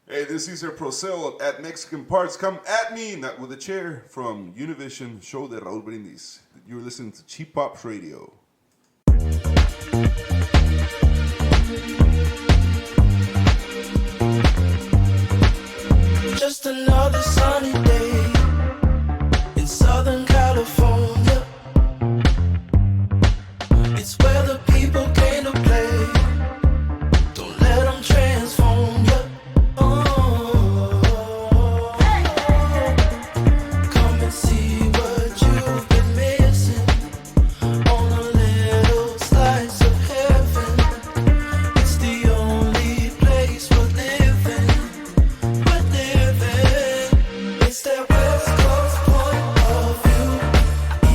Hey, this is Cesar Procel at Mexican Parts. Come at me, not with a chair, from Univision, show de Raúl Brindis. You're listening to Cheap Pops Radio. Just another sunny day in Southern California. It's where the people came to play. Don't let them transform you. Come and see what you've been missing on a little slice of heaven. It's the only place we're living. It's that West Coast point of view.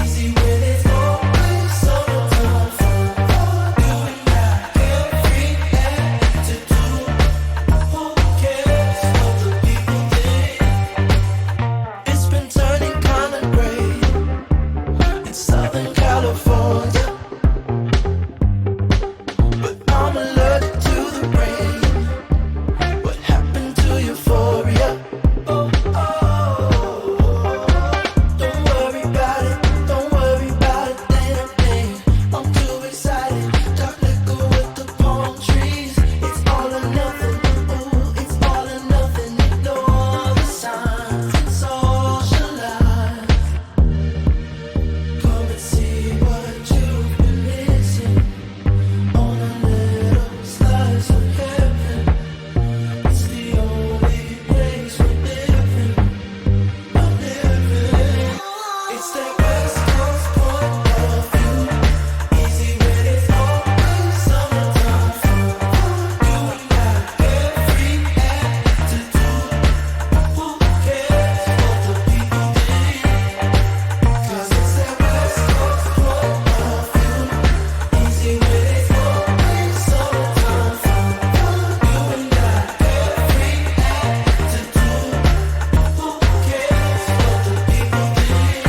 Easy when it's always summertime fun. You and I, carefree attitude. Who cares what the people think? It's been turning kinda gray in Southern California, but I'm allergic to the rain. What happened to euphoria? Don't worry about it, damn thing. I'm too excited. Dark liquor with the palm trees. It's all or nothing, ooh, it's all or nothing. Ignore the signs and socialize. Come and see what you've been missing on a little slice of heaven. It's the only place we're living. It's that West Coast point of view. Easy when it's always summertime fun. You and I, carefree attitude. Who cares what the people think? 'Cause it's that West Coast point of view. Easy when it's always summertime fun. You and I, carefree attitude. Who cares what the people think?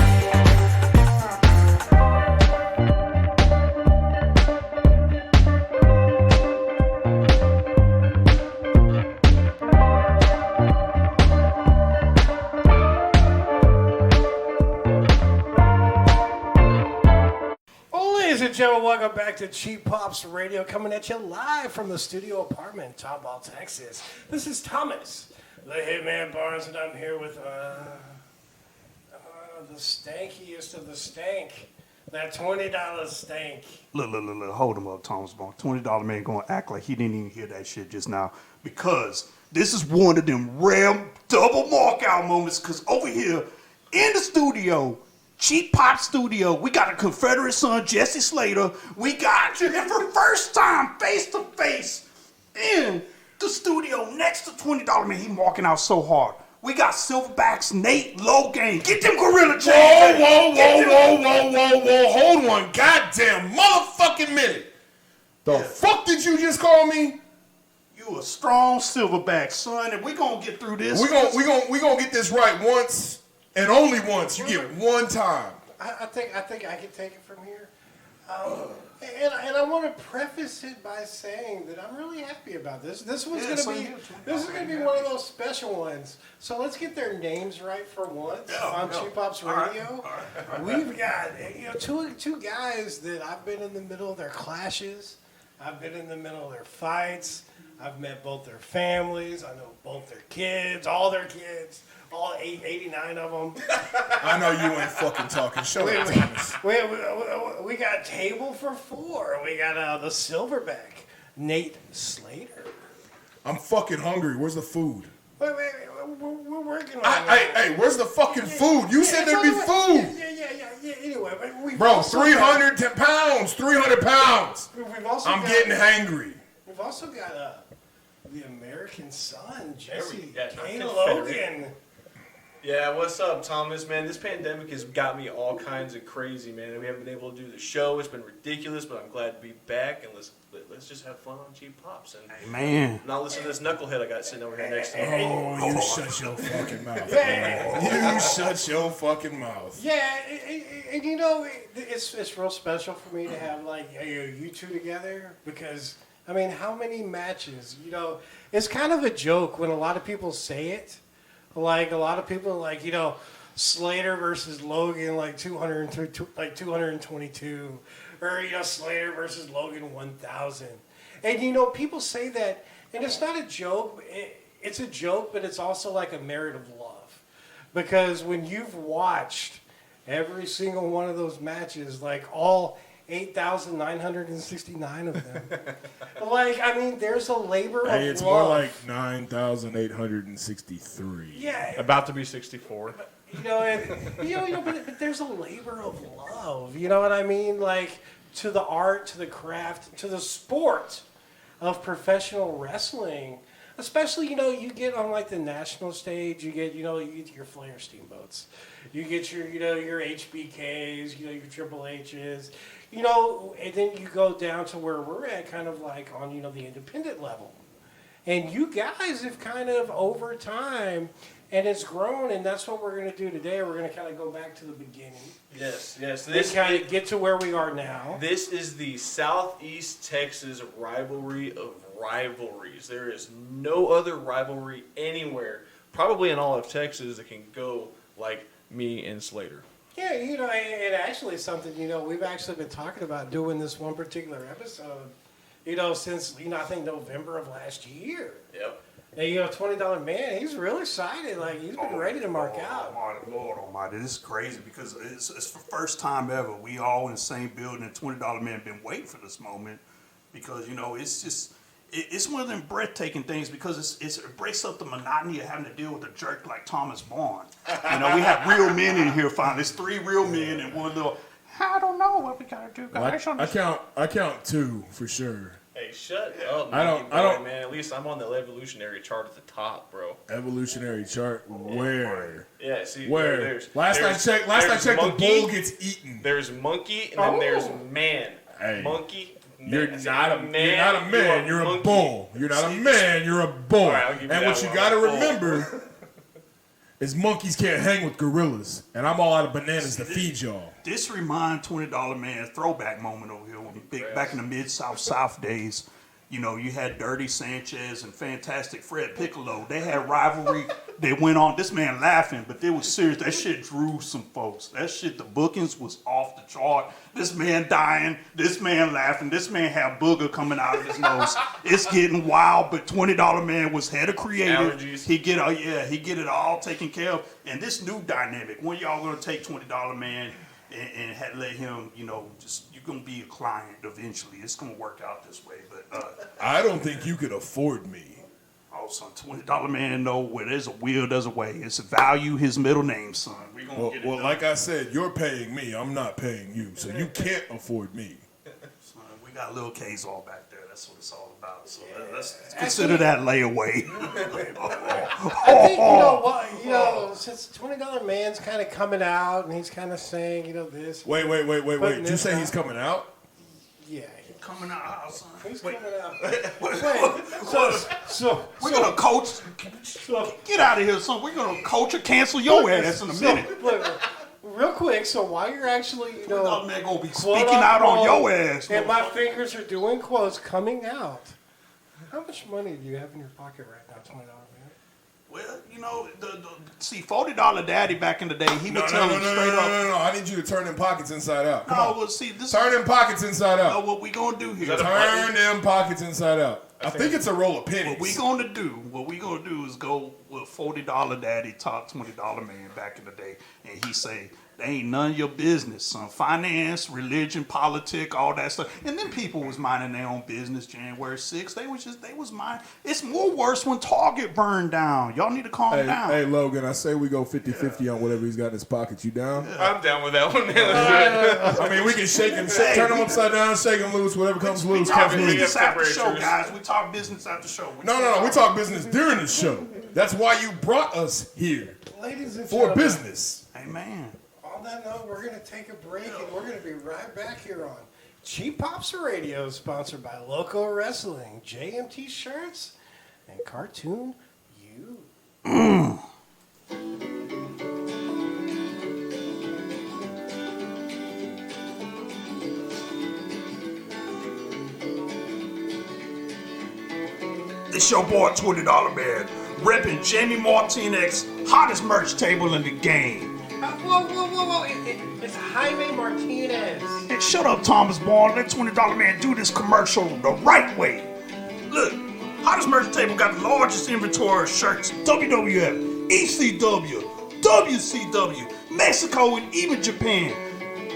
Well, ladies and gentlemen, welcome back to Cheap Pops Radio, coming at you live from the studio apartment in Tomball, Texas. This is Thomas, the Hitman Barnes, and I'm here with the stankiest of the stank, that $20 stank. Look, hold him up, Thomas Bond. $20 man gonna act like he didn't even hear that shit just now, because this is one of them rare double mark out moments, because over here in the studio, Cheap Pop Studio, we got a Confederate son, Jesse Slater. We got, and for first time, face to face in the studio next to $20 man, he marking out so hard. We got Silverbacks, Nate, Logan. Get them gorilla chains. Whoa, hold one goddamn motherfucking minute. The fuck did you just call me? You a strong Silverback, son, and we gonna get through this. We gonna get this right once and only once. You get one time. I think I can take it from here. And I want to preface it by saying that I'm really happy about this. This is gonna be one of those special ones. So let's get their names right for once on Cheap Pops Radio. All right. We've got two guys that I've been in the middle of their clashes. I've been in the middle of their fights. I've met both their families. I know both their kids, all their kids. All 89 of them. I know you ain't fucking talking. Show it, Thomas. We got table for four. We got the Silverback, Nate Slater. I'm fucking hungry. Where's the food? Wait, we're working on it. Hey, where's the fucking food? You said there'd be food. Yeah. Anyway, Bro, 300 pounds. 300 pounds. I'm getting hangry. We've also got the American son, Jesse Kane Confederate. Logan. Yeah, what's up, Thomas? Man, this pandemic has got me all kinds of crazy, man. We haven't been able to do the show. It's been ridiculous, but I'm glad to be back, and let's just have fun on Cheap Pops. And Man. not listen to this knucklehead I got sitting over here next to me. Oh, you shut your fucking mouth, man. You shut your fucking mouth. Yeah, and it's real special for me to have like you two together because I mean, how many matches? You know, it's kind of a joke when a lot of people say it. Like, a lot of people, like, you know, Slater versus Logan, like 222. Or, you know, Slater versus Logan 1,000. And, you know, people say that, and it's not a joke. It's a joke, but it's also like a merit of love. Because when you've watched every single one of those matches, like all 8,969 of them. Like, I mean, there's a labor of love. Hey, it's more like 9,863. Yeah. About to be 64. You know, but there's a labor of love. You know what I mean? Like, to the art, to the craft, to the sport of professional wrestling. Especially, you know, you get on like the national stage, you get your Flair Steamboats. You get your HBKs, you know, your Triple H's, you know, and then you go down to where we're at, kind of like on, you know, the independent level. And you guys have kind of over time, and it's grown, and that's what we're going to do today. We're going to kind of go back to the beginning. Yes. This kind of get to where we are now. This is the Southeast Texas rivalry of rivalries. There is no other rivalry anywhere, probably in all of Texas, that can go like me and Slater. Yeah, you know, and actually something, you know, we've actually been talking about doing this one particular episode, you know, since, you know, I think November of last year. Yep. And, you know, $20 Man, he's real excited. Like, he's been ready to mark out. Lord Almighty, this is crazy because it's the first time ever we all in the same building and $20 Man been waiting for this moment because, you know, it's just... It's one of them breathtaking things because it breaks up the monotony of having to deal with a jerk like Thomas Vaughn. You know, we have real men in here finally. It's 3 real men and one little, I don't know what we gotta do, guys. I count 2 for sure. Hey, shut up, I don't- man. At least I'm on the evolutionary chart at the top, bro. Evolutionary chart where? Yeah, see, Where? Last I checked, the bull gets eaten. There's monkey, and then there's man. Hey. Monkey. You're not a man. You're a bull. You're not a man. You're a bull. All right, I'll give you and that what you one. got to I'm a bull. remember is monkeys can't hang with gorillas, and I'm all out of bananas to feed y'all. This reminds $20 Man throwback moment over here when back in the Mid-South days. You know, you had Dirty Sanchez and Fantastic Fred Piccolo. They had rivalry. They went on. This man laughing, but it was serious. That shit drew some folks. That shit, the bookings was off the chart. This man dying. This man laughing. This man had booger coming out of his nose. It's getting wild, but $20 Man was head of creative. Allergies. He get it all taken care of. And this new dynamic, when y'all gonna take $20 Man and let him, you know, just you're gonna be a client eventually. It's gonna work out this way, but I don't think you could afford me. oh, son, $20 Man, no, where there's a will, there's a way. It's a value his middle name, son. We gonna get it done. Like I said, you're paying me. I'm not paying you, so you can't afford me. Son, we got little K's all back there. That's what it's all about. So let's consider that layaway. I think, you know what, you know, since $20 Man's kind of coming out and he's kind of saying, you know, this. Wait. Did you this say out. he's coming out? Yeah, Coming out, son. he's Wait, coming out. we're gonna coach. Get out of here, son. We're gonna coach or cancel your ass in a minute. Look, real quick, so while you're actually, you know, $20 Man gonna be quote speaking out on unquote, your ass. and my fingers are doing quotes coming out. How much money do you have in your pocket right now, $20 Man? Well, you know, see, $40 Daddy back in the day, he would tell him straight up. No. I need you to turn them pockets inside out. Come No, on. well, see, this Turn them pockets inside no, out. what we gonna do here. Turn them pockets inside out. I think it's a roll of pennies. What we gonna do is go with $40 Daddy talk $20 Man back in the day, and he say, "They ain't none of your business, son. Finance, religion, politics, all that stuff." And then people was minding their own business. January 6th, they was minding. It's more worse when Target burned down. Y'all need to calm down. Hey, Logan, I say we go 50-50 on whatever he's got in his pocket. You down? I'm down with that one, man. Let's do it. I mean, we can shake him, turn him upside down, shake him loose, whatever comes We loose talk comes Kevin, loose. business after the show, temperatures. guys. We talk business after the show. No, we talk business during the show. That's why you brought us here, Ladies and for gentlemen, business. Hey, man. on that note, we're going to take a break and we're going to be right back here on Cheap Pops Radio, sponsored by Loco Wrestling, JMT Shirts, and Cartoon U. It's your boy, $20 Man, repping Jamie Martinez, hottest merch table in the game. Whoa. It's Jaime Martinez. Hey, shut up, Thomas Bond. Let $20 Man do this commercial the right way. Look, hottest merch table got the largest inventory of shirts, WWF, ECW, WCW, Mexico, and even Japan.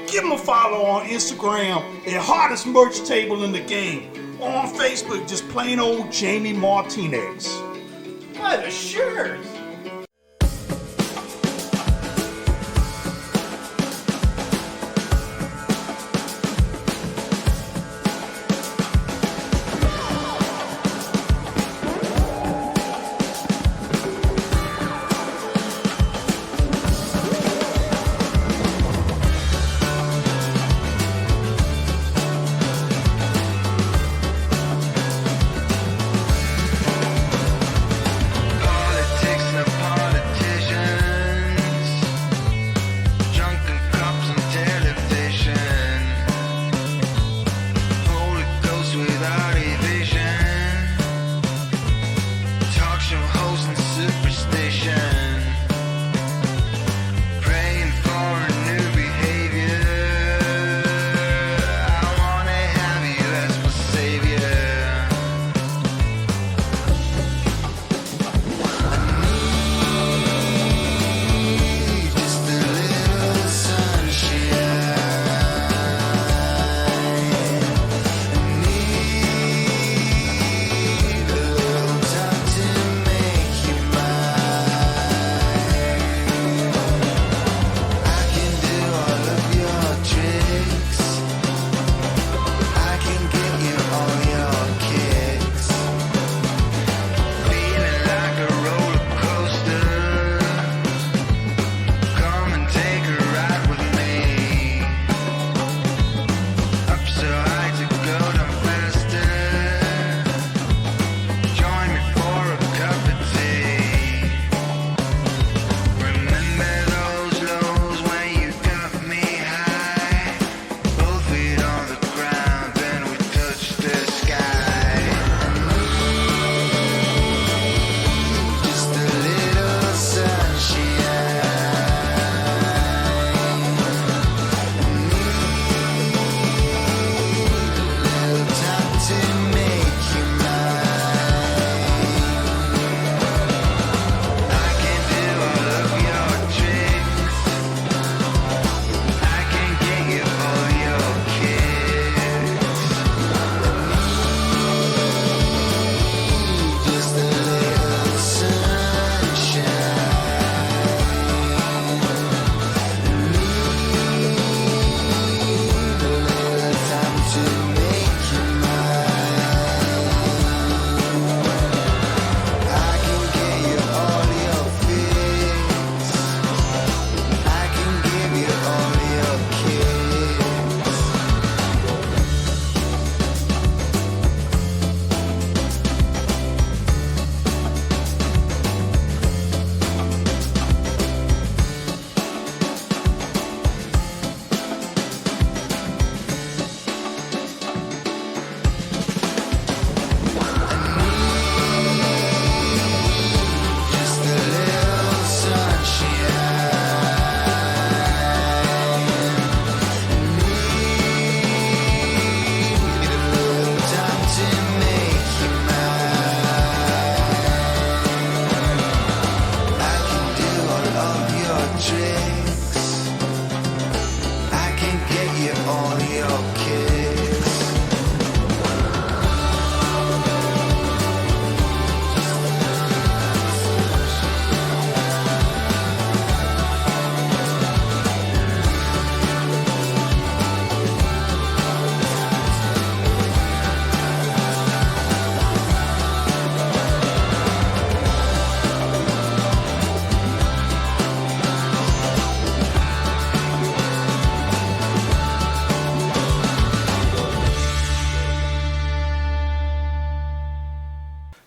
Give them a follow on Instagram at hottest merch table in the game. Or on Facebook, just plain old Jamie Martinez. Why, the shirts?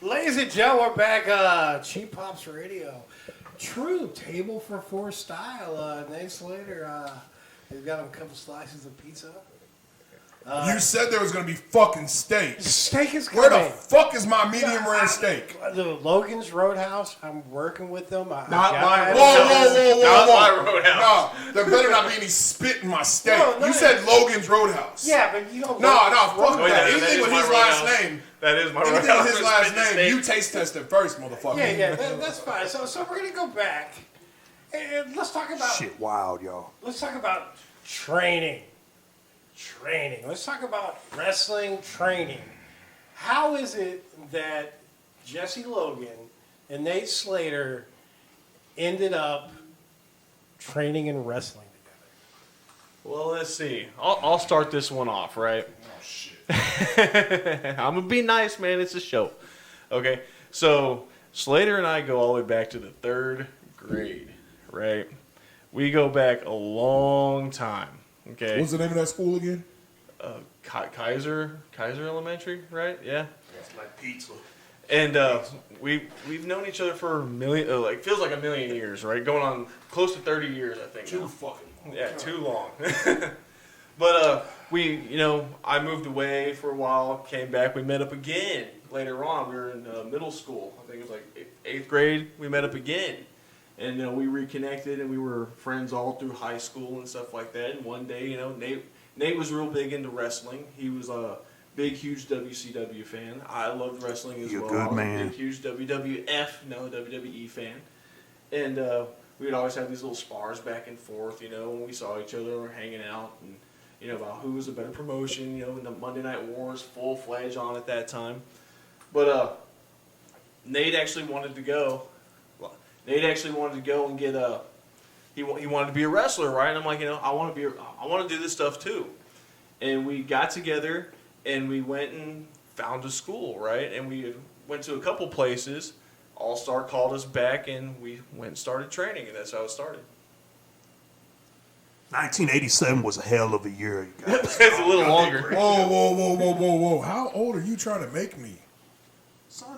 Ladies and gentlemen, we're back. Cheap Pops Radio. True table for four style. Nate Slater, he's got him a couple slices of pizza. You said there was gonna be fucking steak. Steak is Where coming. the fuck is my medium rare steak? The Logan's Roadhouse. I'm working with them. Not my whoa. No, there better not be any spit in my steak. No, you said Logan's Roadhouse. Yeah, but you don't. No, fuck Wait, that. that Anything is with my his last Roadhouse. name. That is my Anything Roadhouse. with his last Spit the name, steak. you taste test it first, motherfucker. Yeah, that's fine. So we're gonna go back and let's talk about Shit wild, y'all. Let's talk about training. Let's talk about wrestling training. How is it that Jesse Logan and Nate Slater ended up training and wrestling together? Well, let's see. I'll start this one off, right? Oh, shit. I'm going to be nice, man. It's a show. Okay? So, Slater and I go all the way back to the 3rd grade, right? We go back a long time. Okay? What's the name of that school again? Kaiser Elementary, right? Yeah. It's like pizza. And we've known each other for feels like a million years, right? Going on close to 30 years, I think. Too fucking long. Yeah, too long. But I moved away for a while, came back. We met up again later on. We were in middle school. I think it was like 8th grade. We met up again. And we reconnected, and we were friends all through high school and stuff like that. And one day, Nate was real big into wrestling. He was a big, huge WCW fan. I loved wrestling as You're well. good, I was man. a big, huge WWE fan. And we would always have these little spars back and forth, when we saw each other or hanging out, and about who was a better promotion. And the Monday Night Wars full-fledged on at that time. But Nate actually wanted to go. And get he wanted to be a wrestler, right? And I'm like, I want to do this stuff too. And we got together and we went and found a school, right? And we went to a couple places. All Star called us back and we went and started training, and that's how it started. 1987 was a hell of a year, you guys. It's a little longer. Whoa. How old are you trying to make me?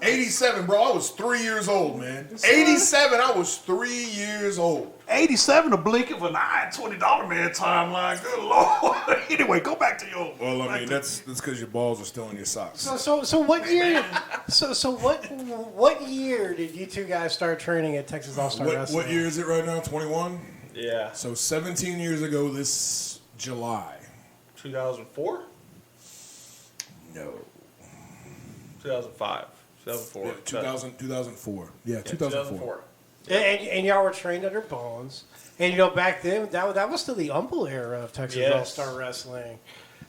87, bro. I was 3 years old, man. 87, I was 3 years old. 87, a blink of an eye, $20 man timeline. Good Lord. Anyway, go back to your. Well, I mean, that's because your balls are still in your socks. So what year? What year did you two guys start training at Texas All Star Wrestling? What year is it right now? 21? Yeah. So 17 years ago this July. 2004? No. 2005. 2004. Yeah, 2004. Yeah, 2004. And y'all were trained under Bones. And back then that was still the Humble era of Texas Yes. All Star Wrestling.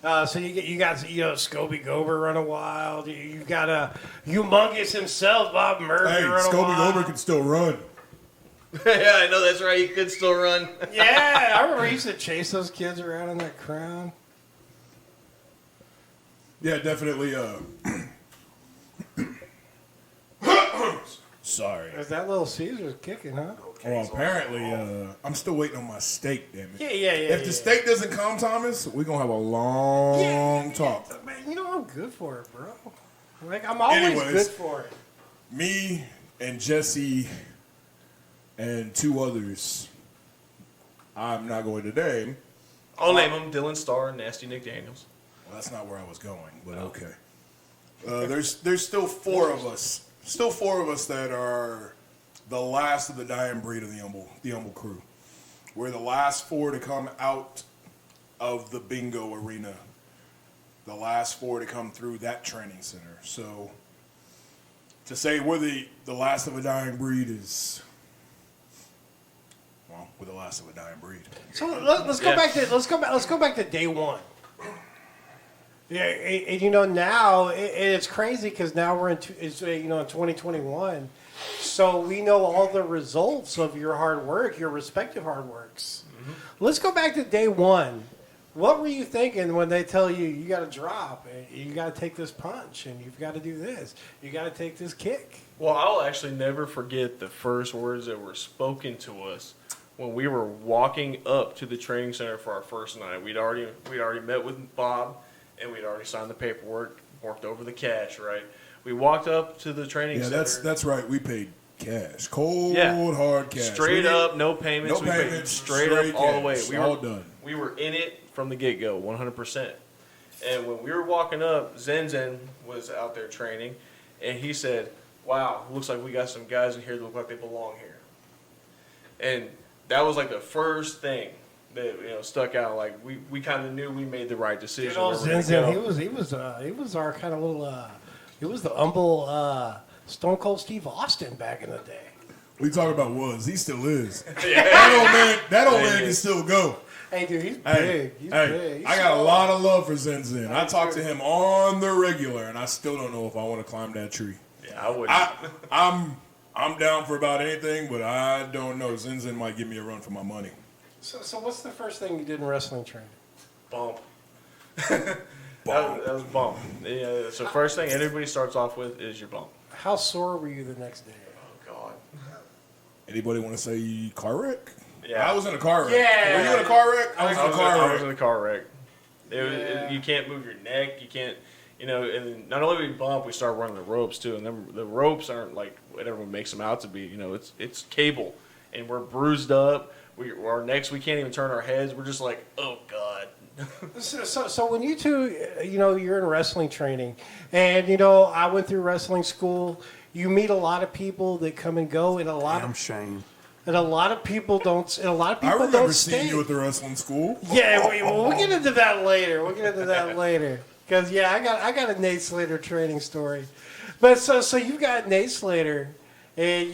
So you got Scobie Gober running wild. You got humongous himself, Bob Murphy Hey, running Scobie wild. Gober can still run. Yeah, I know that's right. You could still run. Yeah, I remember he used to chase those kids around in that crown. Yeah, definitely. Sorry. Because that little Caesar's kicking, huh? Well, apparently, I'm still waiting on my steak, damn it. Yeah. If the steak doesn't come, Thomas, we're going to have a long talk. Man, I'm good for it, bro. Like, I'm always Anyways. good for it. Me and Jesse and 2 others, I'm not going to name. I'll name them Dylan Starr and Nasty Nick Daniels. Well, that's not where I was going, but okay. There's still 4 of us. Still 4 of us that are the last of the dying breed of the Humble crew. We're the last 4 to come out of the bingo arena. The last 4 to come through that training center. So to say we're the last of a dying breed is, well, we're the last of a dying breed. So let's go back to day one. Yeah, and now it's crazy because now we're in 2021, so we know all the results of your hard work, your respective hard works. Mm-hmm. Let's go back to day one. What were you thinking when they tell you you got to drop, and you got to take this punch, and you've got to do this, you got to take this kick? Well, I'll actually never forget the first words that were spoken to us when we were walking up to the training center for our first night. We'd already met with Bob. And we'd already signed the paperwork, worked over the cash, right? We walked up to the training center. Yeah, that's right. We paid cash, cold hard cash, Straight up, no payments. We paid straight up all the way. All done. We were in it from the get-go, 100%. And when we were walking up, Zen was out there training, and he said, "Wow, looks like we got some guys in here that look like they belong here." And that was like the first thing that stuck out. Like we kind of knew we made the right decision. Zen, he was our kind of little, he was the humble Stone Cold Steve Austin back in the day. We talk about was. He still is. That old man can still go. Hey, dude, he's Hey, big. He's hey, big. He's I got a solid. lot of love for Zen. I talk to him on the regular, and I still don't know if I want to climb that tree. Yeah, I wouldn't. I'm down for about anything, but I don't know. Zen might give me a run for my money. So what's the first thing you did in wrestling training? Bump. That was bump. Yeah, so first thing everybody starts off with is your bump. How sore were you the next day? Oh, God. Anybody want to say car wreck? Yeah. I was in a car wreck. Yeah. Were you in a car wreck? I was in a car I was wreck. in a car wreck. You can't move your neck. You can't, and not only we bump, we start running the ropes too. And then the ropes aren't like what everyone makes them out to be. It's cable. And we're bruised up. Our necks, we can't even turn our heads. We're just like, oh, God. So when you two, you're in wrestling training, and I went through wrestling school. You meet a lot of people that come and go, and a lot of people don't. And a lot of I people remember don't seeing stay. you at the wrestling school. Yeah, we'll get into that later. Because I got a Nate Slater training story. But so you've got Nate Slater, and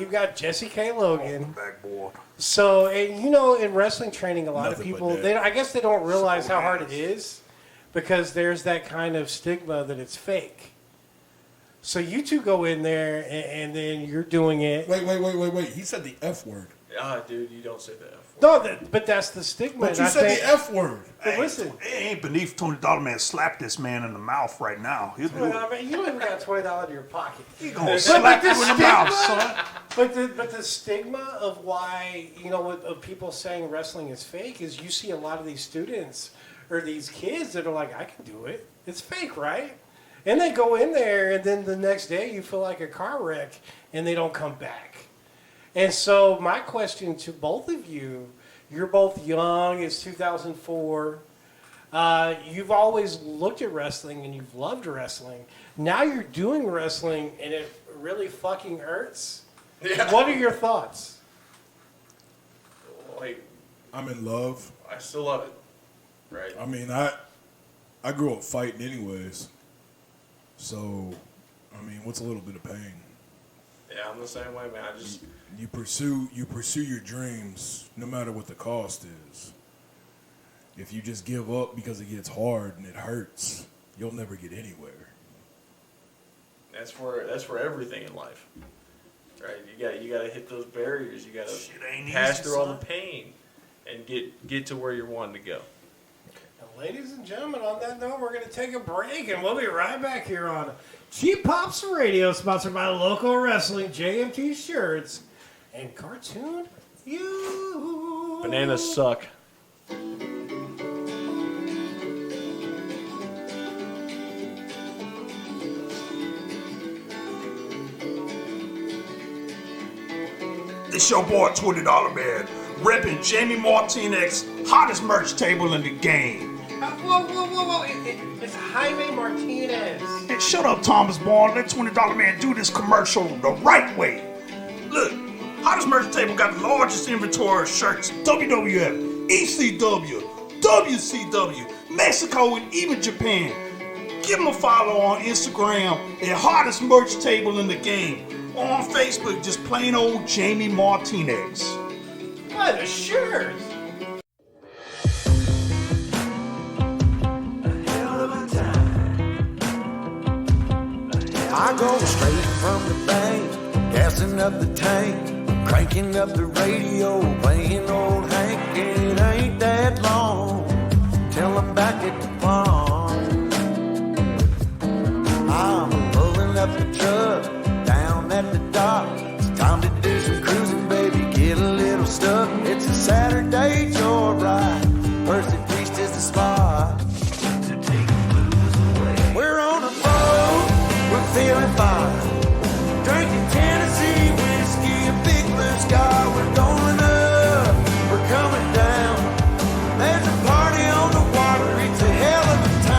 you've got Jesse K. Logan. Backboard. So, and in wrestling training, a lot of Nothing but people, that. I guess they don't realize how hard it is because there's that kind of stigma that it's fake. So you two go in there and then you're doing it. Wait. He said the F word. Dude, you don't say that. No, but that's the stigma. But and you I said think- the F word. But listen, It ain't beneath $20 man slap this man in the mouth right now. He'll do it. you don't even got $20 in your pocket. He gonna slap you in the mouth, son. But the stigma of why of people saying wrestling is fake is you see a lot of these students or these kids that are like, I can do it. It's fake, right? And they go in there, and then the next day you feel like a car wreck, and they don't come back. And so my question to both of you, you're both young. It's 2004. You've always looked at wrestling and you've loved wrestling. Now you're doing wrestling and it really fucking hurts. Yeah. What are your thoughts? Like, I'm in love. I still love it. Right. I mean, I grew up fighting anyways. So, I mean, what's a little bit of pain? Yeah, I'm the same way, man. You pursue your dreams no matter what the cost is. If you just give up because it gets hard and it hurts, you'll never get anywhere. That's for everything in life. Right? You gotta hit those barriers. You gotta Shit ain't pass easy, through all son. the pain and get to where you're wanting to go. Now, ladies and gentlemen, on that note, we're going to take a break, and we'll be right back here on Cheap Pops Radio, sponsored by Local Wrestling, JMT Shirts, and Cartoon You. Bananas suck. It's your boy $20 man, repping Jamie Martinez, hottest merch table in the game. Whoa. It's Jaime Martinez. Hey, shut up, Thomas Bond. Let $20 man do this commercial the right way. Look, hottest merch table got the largest inventory of shirts, WWF, ECW, WCW, Mexico, and even Japan. Give them a follow on Instagram at hottest merch table in the game. Or on Facebook, just plain old Jamie Martinez. What, the shirts? I go straight from the bank, gassing up the tank, cranking up the radio, playing old Hank. It ain't that long till I'm back at the farm. I'm pulling up the truck down at the dock. It's time to do some cruising, baby, get a little stuck. It's a Saturday joyride, Percy Priest is the spot. We're on a boat, we're feeling fine. Drinking Tennessee whiskey, a big blue sky. We're going up, we're coming down. There's a party on the water, it's a hell of a time.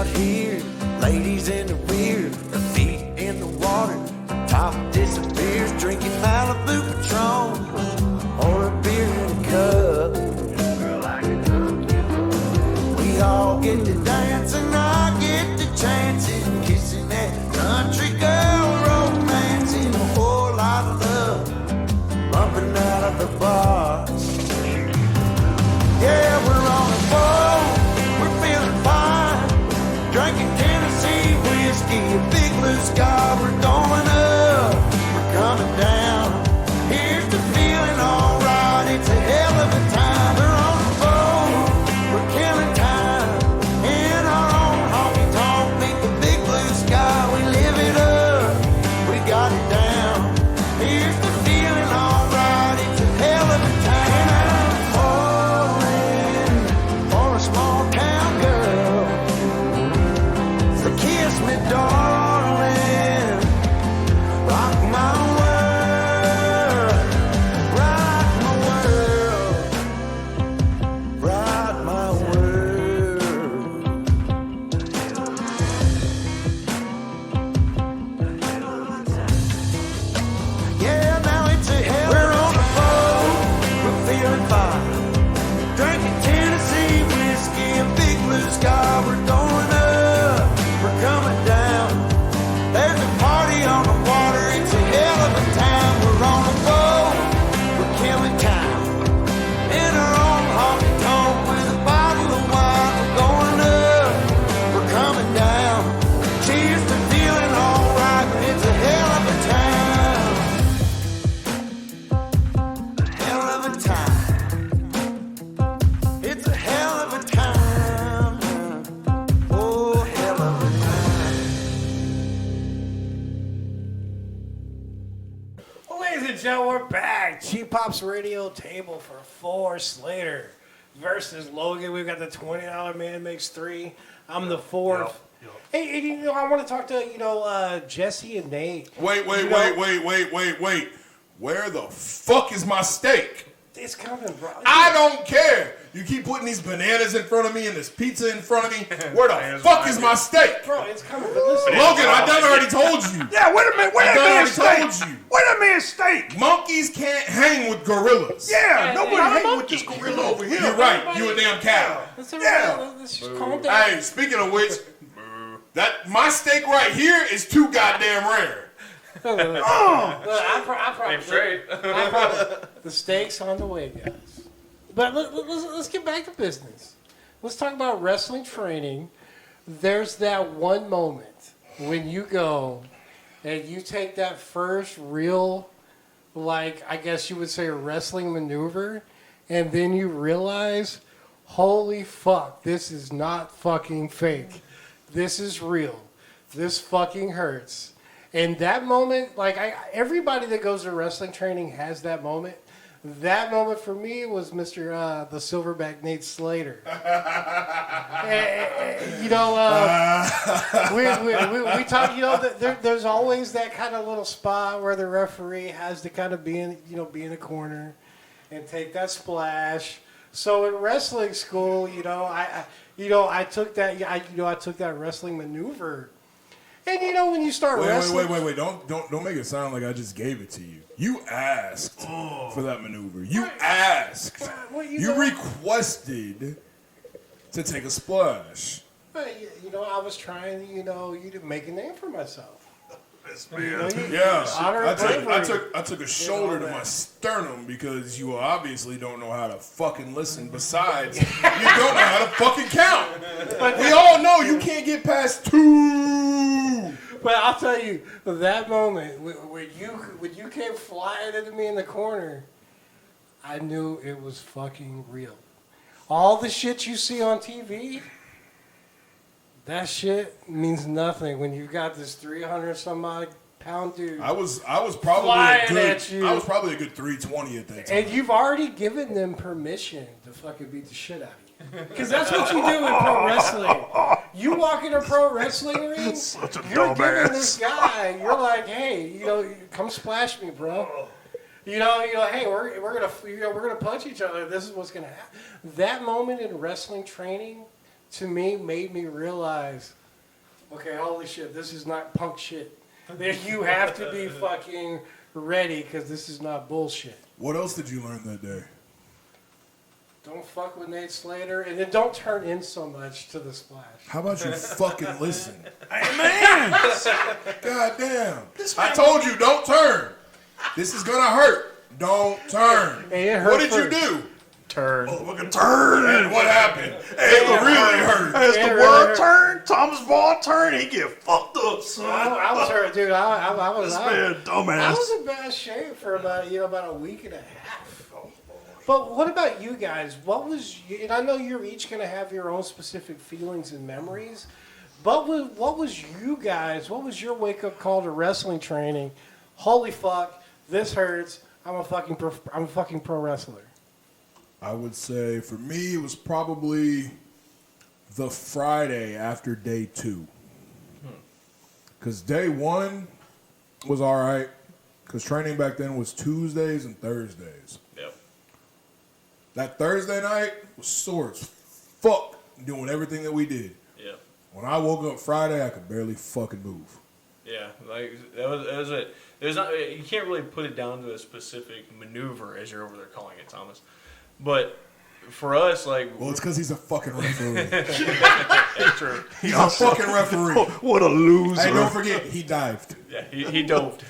out here, ladies in the rear, her feet in the water, her top disappears, drinking Malibu Patron or a beer in a cup. We all get to dance and I get to chancing, kissing that country girl, romancing a whole lot of love, bumping out of the bar. Yeah, we're on a boat, we're feeling fine, drinking Tennessee whiskey, a big blue sky. We're going up, we're coming down. Here's the feeling, alright, it's a hell of a time. We're on a boat, we're killing time, in our own honky tonk, beneath the big blue sky. We live it up, we got it down. Here's the feeling, alright, it's a hell of a time. For a small town girl, so kiss me, darling, rock my world, rock my world, rock my world. Yeah, now it's a hell. We're on a boat, we're feeling fine, drinking Tennessee whiskey and big blue sky. We're going up, we're coming down. There's a party on the water, it's a hell of a time. We're on a boat, we're killing time, in our own honky tonk with a bottle of wine. We're going up, we're coming down. Cheers to feeling alright, it's a hell of a time. Hell of a time. It's a hell of a time. Oh, hell of a time. Well, ladies and gentlemen, we're back. Cheap Pop's radio table for 4 Slater versus Logan. We've got the $20 man makes 3. I'm the 4th. Hey, you know, I want to talk to, Jesse and Nate. Wait. You know- Where the fuck is my steak? It's coming, bro. I don't care. You keep putting these bananas in front of me and this pizza in front of me. Where the fuck is my steak? Bro, it's coming. But listen. Logan, I done already told you. Yeah, wait a minute. Wait I a done minute, already steak. told you. Wait a minute, steak. Monkeys can't hang with gorillas. Yeah, nobody not a hang with monkey. this gorilla over here. You're right. You a damn cow. Let's, Yeah. let's just calm down. Hey, speaking of which, that my steak right here is too goddamn rare. Look, I promise. Straight. The steak's on the way, guys. But let's get back to business. Let's talk about wrestling training. There's that one moment when you go and you take that first real, like, I guess you would say, a wrestling maneuver, and then you realize, holy fuck, this is not fucking fake. This is real. This fucking hurts. And that moment, like, everybody that goes to wrestling training has that moment. That moment for me was Mr. The Silverback Nate Slater. We talk. There's always that kind of little spot where the referee has to kind of be in a corner and take that splash. So in wrestling school, I took that wrestling maneuver. And when you start wrestling, Wait! Don't make it sound like I just gave it to you. You asked for that maneuver. You asked. You requested to take a splash. I was trying, to make a name for myself. Yeah, honor and bravery. I took a shoulder to my sternum because you obviously don't know how to fucking listen. Besides, you don't know how to fucking count. We all know you can't get past 2. But I'll tell you, that moment when you came flying into me in the corner, I knew it was fucking real. All the shit you see on TV, that shit means nothing when you've got this 300-some-odd pound dude. I was probably flying at you. I was probably a good 320 at that time. And you've already given them permission to fucking beat the shit out of you. Because that's what you do in pro wrestling. You walk in a pro wrestling ring, Such a you're giving dumbass. this guy, you're like, hey, come splash me, bro. Hey, we're gonna punch each other. This is what's gonna happen. That moment in wrestling training to me made me realize, okay, holy shit, this is not punk shit. That you have to be fucking ready because this is not bullshit. What else did you learn that day? Don't fuck with Nate Slater, and then don't turn in so much to the splash. How about you fucking listen? Hey, man! God damn. I told you, don't turn. This is gonna hurt. Don't turn. Hey, it hurt What did first. you do? Turn. Fucking turn. And what happened? It really hurt. As Yeah, the right, world right. turned, Thomas Vaughn turned, he get fucked up, son. I was hurt, dude. I was This out. man, dumbass. I was in bad shape for about a week and a half. But what about you guys? What was, and I know you're each going to have your own specific feelings and memories, but what was you guys, what was your wake-up call to wrestling training? Holy fuck, this hurts. I'm a fucking pro wrestler. I would say for me, it was probably the Friday after day 2. Because day 1 was all right. Because training back then was Tuesdays and Thursdays. Yep. That Thursday night was sore as fuck doing everything that we did. Yep. When I woke up Friday, I could barely fucking move. Yeah, like that was it. There's not, you can't really put it down to a specific maneuver as you're over there calling it, Thomas. But for us, like, Well, it's because he's a fucking referee. true. He's a fucking referee. What a loser. Hey, don't forget, he dived. Yeah, he doved.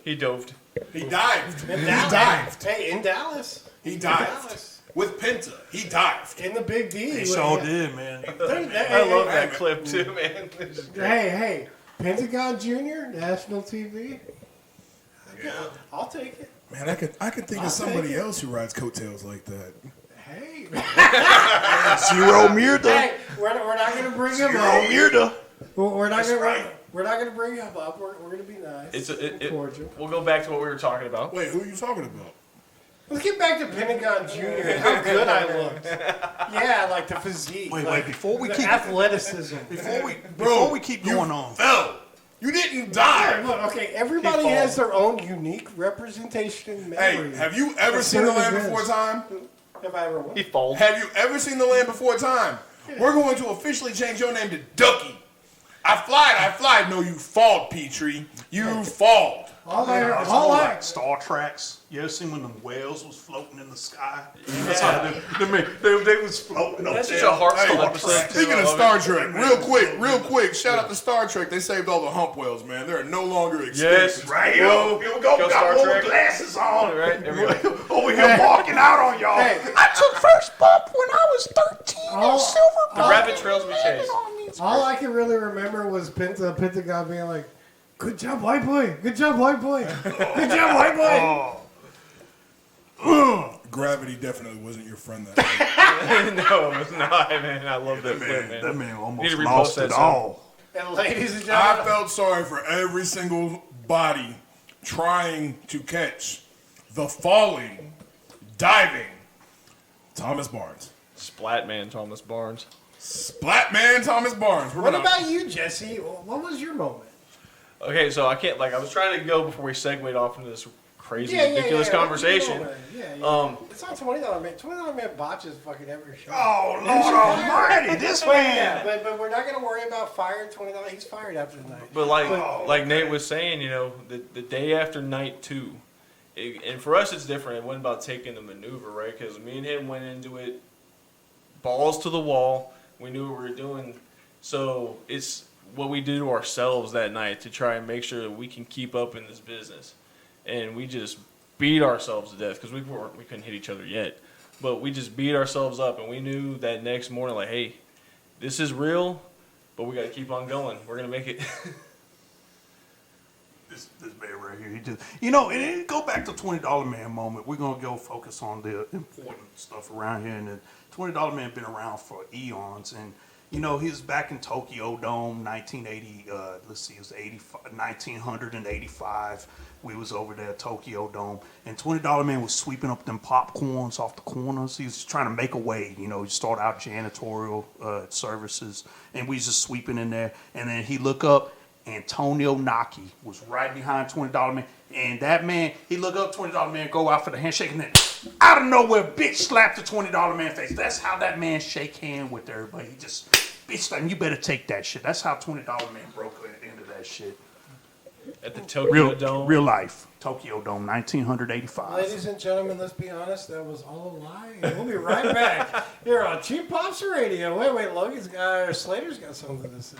He doved. He dived. In He Dallas. dived. Hey, in Dallas. He In dived. Dallas. With Penta, he dived. In the Big D. He sure did, man. I love that clip too, man. It's just great. Hey, Pentagon Junior, national TV. I'll take it. Man, I could think I'll of somebody take it. else who rides coattails like that. Hey, Zero Mirda. hey, we're not gonna bring him Zero up. Mirda. We're not gonna right. we're not gonna bring him up. We're gonna be nice. Cordial. We'll go back to what we were talking about. Wait, who are you talking about? Let's get back to Pentagon Junior and how good I looked. Yeah, like the physique. Wait, like before we the keep athleticism. before we keep going on. Fell. You didn't Yeah, dive. look, okay, everybody He has their own unique representation and Hey, memory. have you ever As seen the soon as land it before is. time? Have I ever won? He folded. Have you ever seen the land before time? We're going to officially change your name to Ducky. I flied. No, you falled, Petrie. You falled. All It's I, like Star Treks. You ever seen when the whales was floating in the sky? That's how they was floating up That's there. such a heartfelt Hey, episode. too. speaking I of love Star it. Trek, real quick, shout out to Star Trek. They saved all the hump whales, man. They're no longer extinct. Yes. Right here, here we go. Go Got Star little Trek. glasses on. Right, there we go. Over here walking out on y'all. Hey. I took first bump when I was 13 All- in Silverback. The rabbit trails we chase. all I can really remember was Pentagon being like, "Good job, white boy. Good job, white boy. Good job, white boy." Gravity definitely wasn't your friend that night. No, it's not, man. I love that clip, man. That man Need almost to repost lost that it song. all. And ladies and I gentlemen, felt sorry for every single body trying to catch the falling, diving Thomas Barnes. Splat man, Thomas Barnes. Splat man Thomas Barnes. We're what gonna- about you, Jesse? What was your moment? Okay, so I can't, like, I was trying to go before we segued off into this crazy, ridiculous conversation. Yeah. It's not $20 man. $20 man botches fucking every show. Oh, Lord Almighty, this man. Yeah, but we're not going to worry about firing $20. He's fired after the night. But like Nate was saying, you know, the day after night 2, and for us it's different. It wasn't about taking the maneuver, right? Because me and him went into it balls to the wall. We knew what we were doing. So it's what we do to ourselves that night to try and make sure that we can keep up in this business. And we just beat ourselves to death because we couldn't hit each other yet. But we just beat ourselves up, and we knew that next morning, like, hey, this is real, but we got to keep on going. We're going to make it. This man right here, he just, you know, and it go back to $20 man moment. We're gonna go focus on the important stuff around here. And the $20 man been around for eons, and you know, he was back in Tokyo Dome, 1980. Let's see, it was 1985. We was over there at Tokyo Dome, and $20 man was sweeping up them popcorns off the corners. He was trying to make a way. You know, he started out janitorial services, and we was just sweeping in there. And then he look up. Antonio Naki was right behind $20 man, and that man, he look up, $20 man go out for the handshake, and then out of nowhere, bitch slapped the $20 man face. That's how that man shake hand with everybody. He just bitch time, you better take that shit. That's how $20 man broke into that shit. At the Tokyo Dome. Real life. Tokyo Dome, 1985. Ladies and gentlemen, let's be honest, that was all a lie. And we'll be right back here on Cheap Pops Radio. Wait, Logan's got, Slater's got something to say.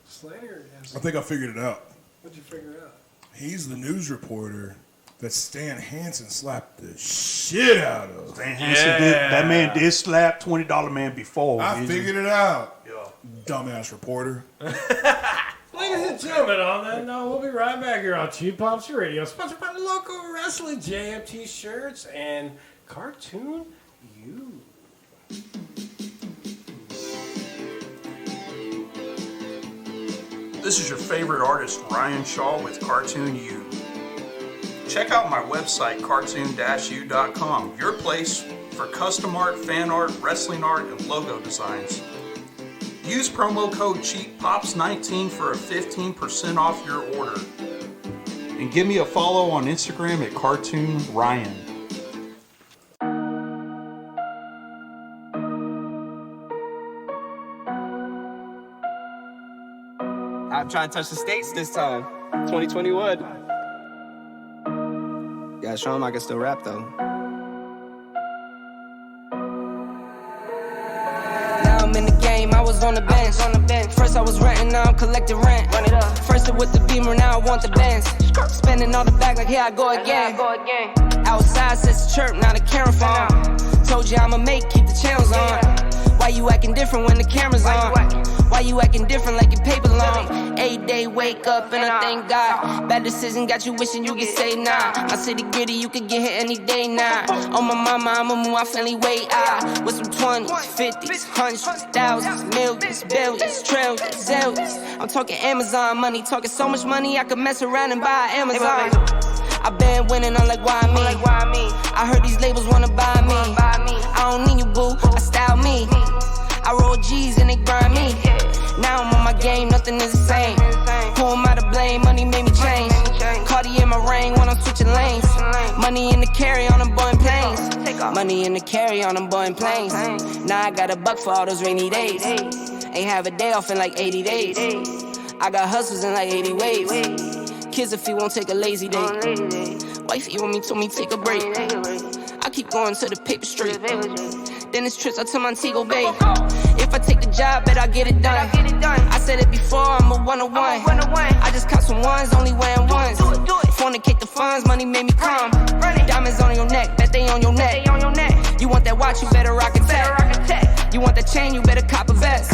Slater has I think I figured it out. What'd you figure out? He's the news reporter that Stan Hansen slapped the shit out of. Stan Hansen that man did slap $20 man before. I figured it out. Yeah. Dumbass reporter. Ladies and gentlemen, on that note, we'll be right back here on Cheap Pops Radio, sponsored by Local Wrestling, JMT Shirts, and Cartoon U. This is your favorite artist, Ryan Shaw with Cartoon U. Check out my website, cartoon-u.com, your place for custom art, fan art, wrestling art, and logo designs. Use promo code CHEAPPOPS19 for a 15% off your order. And give me a follow on Instagram at CartoonRyan. I'm trying to touch the States this time. 2021. Yeah, show him I can still rap though. Now I'm in the game, I was on the bench. First I was renting, now I'm collecting rent. Run it up. First it with the Beamer, now I want the Benz. Spending all the bag like here I go again. Outside says chirp, now the camera phone. Told you I'ma keep the channels on. Why you acting different when the camera's on? Why you acting different like your paper long? 8 day wake up and I thank God. Bad decision got you wishing you could say nah. My city gritty, you could get hit any day now. On my mama, I'ma move my family way out. With some 20s, 50s, hundreds, thousands, millions, billions, trillions, zillions. I'm talking Amazon money, talking so much money I could mess around and buy Amazon. I been winning, I'm like, why me? I heard these labels wanna buy me. I don't need you, boo, I style me. I roll G's and they grind me. Now I'm on my game, nothing is the same. Who am I to blame? Money made me change. Cardi in my ring when I'm switching lanes. Money in the carry on them Boeing planes. Money in the carry on them Boeing planes. Now I got a buck for all those rainy days. Ain't have a day off in like 80 days. I got hustles in like 80 ways. Kids if you won't take a lazy day. Wifey on me told me take a break. I keep going to the paper street. Then it's trips out to Montego Bay. If I take the job, bet I get it done. I said it before, I'm a 101. I just caught some ones, only wearing ones. Fornicate the funds, money made me calm. Diamonds on your neck, bet they on your neck. You want that watch, you better rock a tech. You want that chain, you better cop a vest.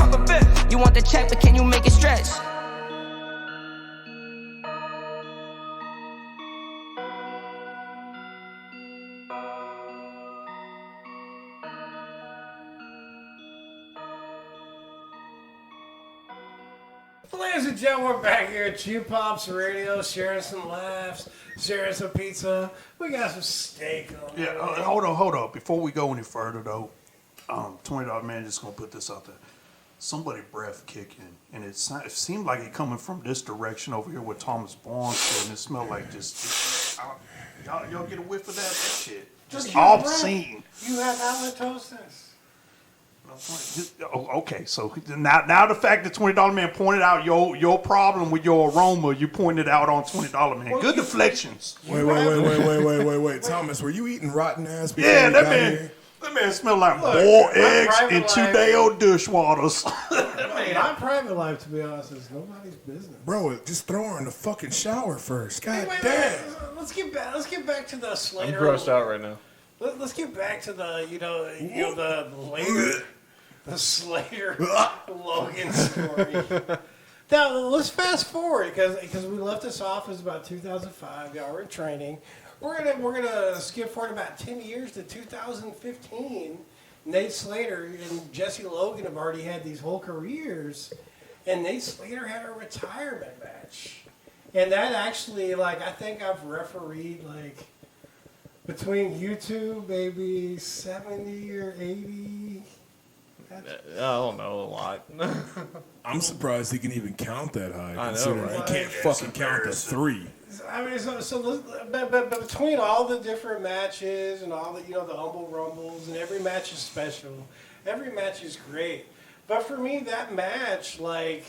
You want the check, but can you make it stretch? Ladies and gentlemen, we're back here at Cheap Pops Radio, sharing some laughs, sharing some pizza. We got some steak on. Yeah, hold on. Before we go any further, though, $20 man just gonna put this out there. Somebody breath kicking, and it seemed like it coming from this direction over here where Thomas Barnes stood, and it smelled like just y'all get a whiff of that shit. Just obscene. You have halitosis. Okay, so now the fact that $20 man pointed out your problem with your aroma, you pointed out on $20 man. Good deflections. Wait. Thomas, were you eating rotten ass before Yeah, you that got man. here? That man smelled like boiled eggs and 2-day-old dishwaters. My private life, to be honest, is nobody's business. Bro, just throw her in the fucking shower first. God Wait, damn. let's get back to the Slater. I'm grossed out right now. Let's get back to the the Slater Logan story. Now let's fast forward because we left this off as about 2005. Y'all were in training. We're gonna skip forward about 10 years to 2015. Nate Slater and Jesse Logan have already had these whole careers, and Nate Slater had a retirement match, and that actually, like, I think I've refereed like between you two maybe 70 or 80. I don't know, a lot. I'm surprised he can even count that high. I know, considering right? He can't fucking count to 3. I mean, but between all the different matches and all the the Humble Rumbles, and every match is special. Every match is great. But for me, that match, like,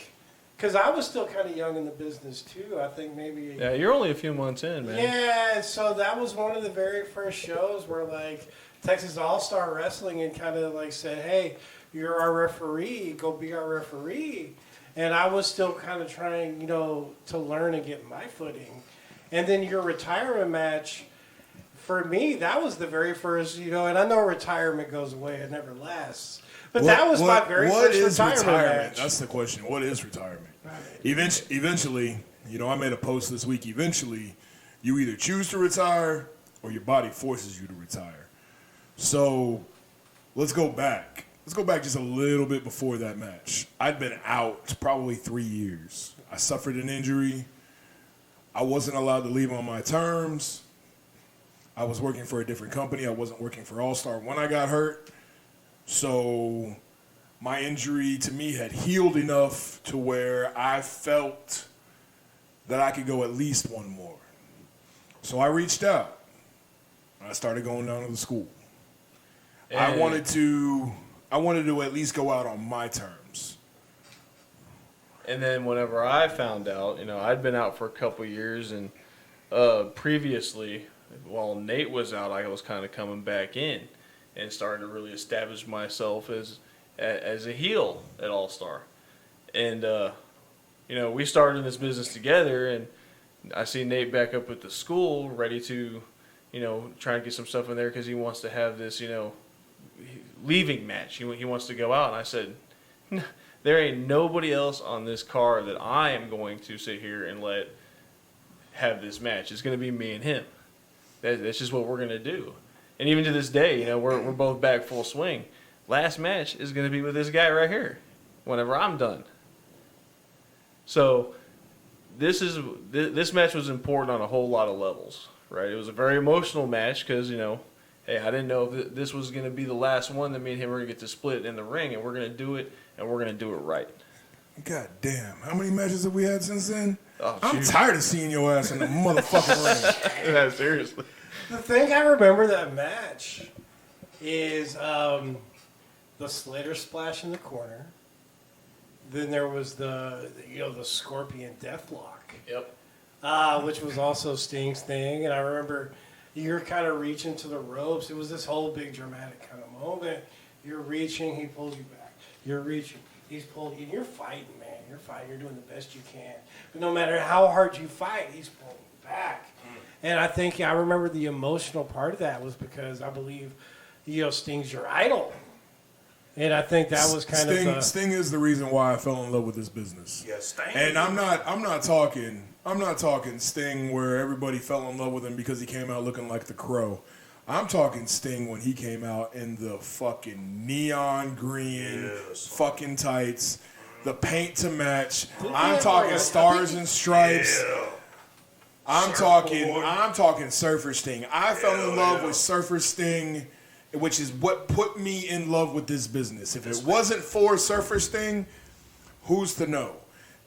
because I was still kind of young in the business too. I think maybe. Yeah, you're only a few months in, man. Yeah, so that was one of the very first shows where like Texas All-Star Wrestling and kind of like said, "Hey, you're our referee. Go be our referee." And I was still kind of trying, you know, to learn and get my footing. And then your retirement match, for me, that was the very first, you know. And I know retirement goes away; it never lasts. But that was my very first retirement match. That's the question. What is retirement? Right. Eventually, you know, I made a post this week. Eventually, you either choose to retire or your body forces you to retire. So let's go back. Let's go back just a little bit before that match. I'd been out probably 3 years. I suffered an injury. I wasn't allowed to leave on my terms. I was working for a different company. I wasn't working for All-Star when I got hurt. So my injury to me had healed enough to where I felt that I could go at least one more. So I reached out. I started going down to the school. I wanted to at least go out on my terms. And then whenever I found out, you know, I'd been out for a couple years, and previously, while Nate was out, I was kind of coming back in and starting to really establish myself as a heel at All Star. And you know, we started in this business together, and I see Nate back up at the school, ready to, you know, try and get some stuff in there because he wants to have this, you know, leaving match. He wants to go out, and I said, there ain't nobody else on this card that I am going to sit here and let have this match. It's going to be me and him. That's just what we're going to do. And even to this day, you know, we're both back full swing. Last match is going to be with this guy right here whenever I'm done. So this match was important on a whole lot of levels, right? It was a very emotional match because, you know, hey, I didn't know if this was going to be the last one that me and him were going to get to split in the ring, and we're going to do it, and we're going to do it right. God damn. How many matches have we had since then? Oh, I'm tired of seeing your ass in the motherfucking ring. Yeah, seriously. The thing I remember that match is the Slater splash in the corner. Then there was the Scorpion Deathlock. Yep. Which was also Sting's thing. And I remember you're kind of reaching to the ropes. It was this whole big dramatic kind of moment. You're reaching, he pulls you back. You're reaching, he's pulling you. You're fighting, man. You're fighting. You're doing the best you can. But no matter how hard you fight, he's pulling you back. And I think I remember the emotional part of that was because I believe, you know, Sting's your idol. And I think that was kind of Sting is the reason why I fell in love with this business. Yeah, Sting. And I'm not talking Sting where everybody fell in love with him because he came out looking like the Crow. I'm talking Sting when he came out in the fucking neon green fucking tights, the paint to match. I'm talking stars and stripes. Yeah. I'm talking Surfer Sting. I fell in love with Surfer Sting, which is what put me in love with this business. If it wasn't for Surfer Sting, who's to know?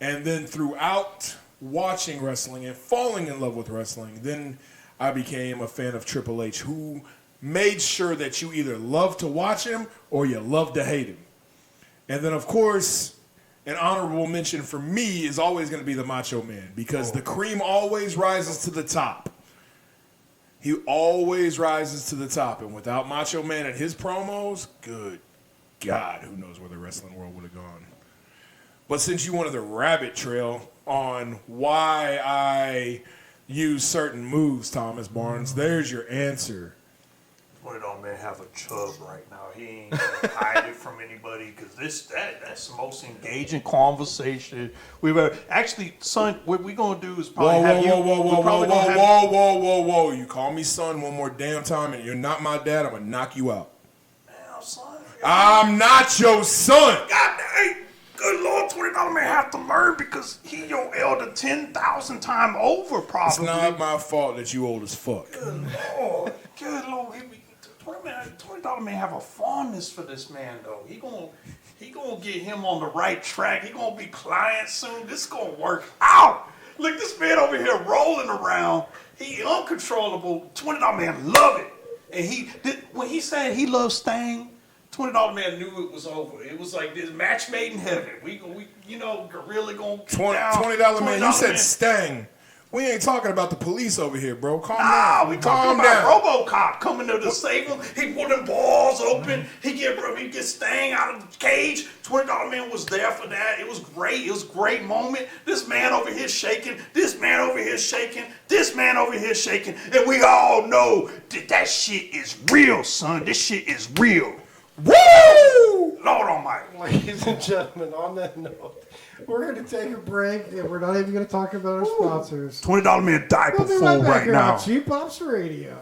And then throughout watching wrestling and falling in love with wrestling, then I became a fan of Triple H, who made sure that you either love to watch him or you love to hate him. And then, of course, an honorable mention for me is always going to be the Macho Man, because the cream always rises to the top. He always rises to the top. And without Macho Man and his promos, good God, who knows where the wrestling world would have gone. But since you wanted the rabbit trail on why I use certain moves, Thomas Barnes, there's your answer. $20 man have a chub right now. He ain't gonna hide it from anybody because that's the most engaging conversation we've ever. Actually, son, what we gonna do is probably Whoa. You call me son one more damn time and you're not my dad, I'm gonna knock you out. Damn, son. I'm not your son. God dang. Good Lord, $20 man have to learn because he your elder 10,000 times over probably. It's not my fault that you old as fuck. Good Lord. $20 man have a fondness for this man though. He gonna get him on the right track. He gonna be client soon. This gonna work out. Look, this man over here rolling around. He uncontrollable. $20 man love it. And when he said he loves Sting, $20 man knew it was over. It was like this match made in heaven. We Gorilla gonna kick down. $20 man. You said Stang. We ain't talking about the police over here, bro. Calm Nah, down. we talking about RoboCop coming to save him. He put them balls open. He get Stang out of the cage. $20 man was there for that. It was great. It was a great moment. This man over here shaking. This man over here shaking. This man over here shaking. And we all know that shit is real, son. This shit is real. Woo! Lord Almighty. Ladies and gentlemen, on that note, we're going to take a break, and we're not even going to talk about our sponsors. $20 man diaper We'll be full back right here now. on Cheap Pops Radio.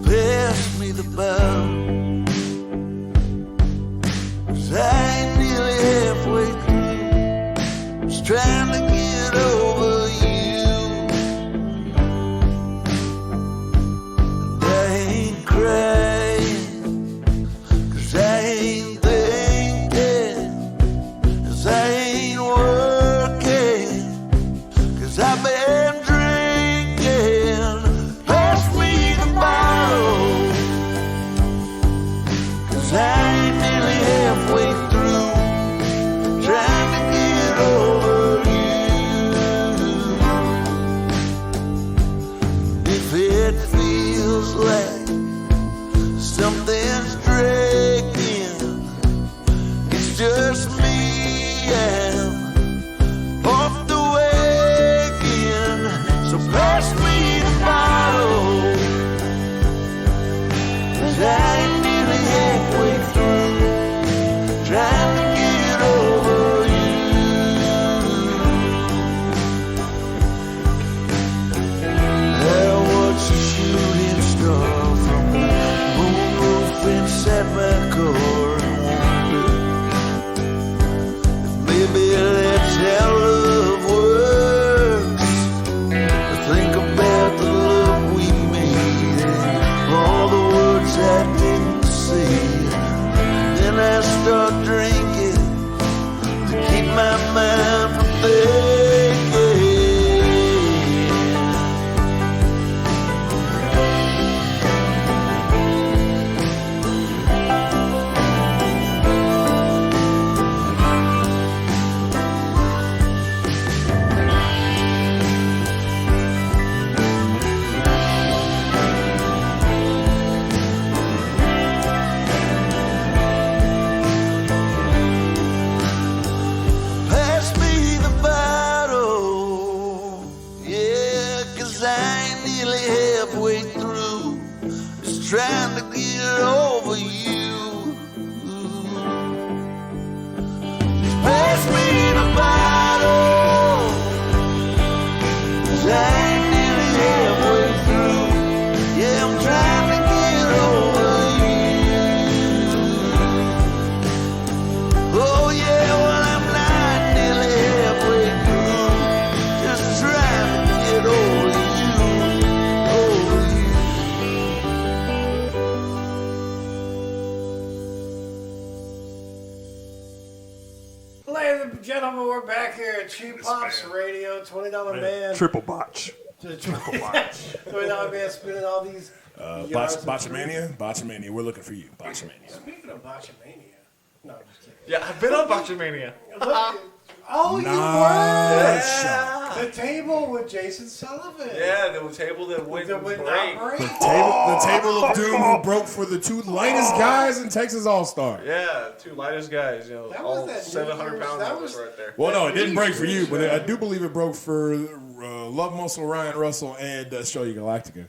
Pass me the bell, 'cause I ain't nearly halfway through, just trying to get over you. And I ain't crying, 'cause I ain't thinking, 'cause I ain't working, 'cause I've been drinking. Pass me the bottle, 'cause I ain't nearly halfway through, trying to get over you. If it feels like something's dragging, it's just me. I'm off the wagon, so pass me the bottle, 'cause I ain't nearly halfway through, trying to get over you. I watch the shooting star from the moonroof inside my car and wonder if maybe that's how love works. I think about the love we made and all the words I didn't say. Then I start drinking to keep my mind from thinking. Pass me the bottle, yeah, 'cause I ain't nearly halfway through, just trying to get over you. Pass me the bottle, 'cause I ain't nearly halfway through, yeah, I'm trying to get over you. Oh yeah, well I'm not nearly halfway through, just trying to get over you, over you. Ladies and gentlemen, we're back here at Cheap Pops Radio. $20 man. Triple botch. $20 man spinning all these. yards of Botchamania. We're looking for you. Botchamania. Speaking of Botchamania. No, I'm just kidding. Yeah, I've been on Botchamania. Oh, you Nice were! The table with Jason Sullivan. Yeah, the table that wouldn't Would break. not break. The table of doom who broke for the two lightest guys in Texas All-Star. Yeah, two lightest guys, That all was that 700 New Year's- pounds that of us was- right there. Well, no, it didn't break for you, but I do believe it broke for Love Muscle, Ryan Russell, and Show You Galactica.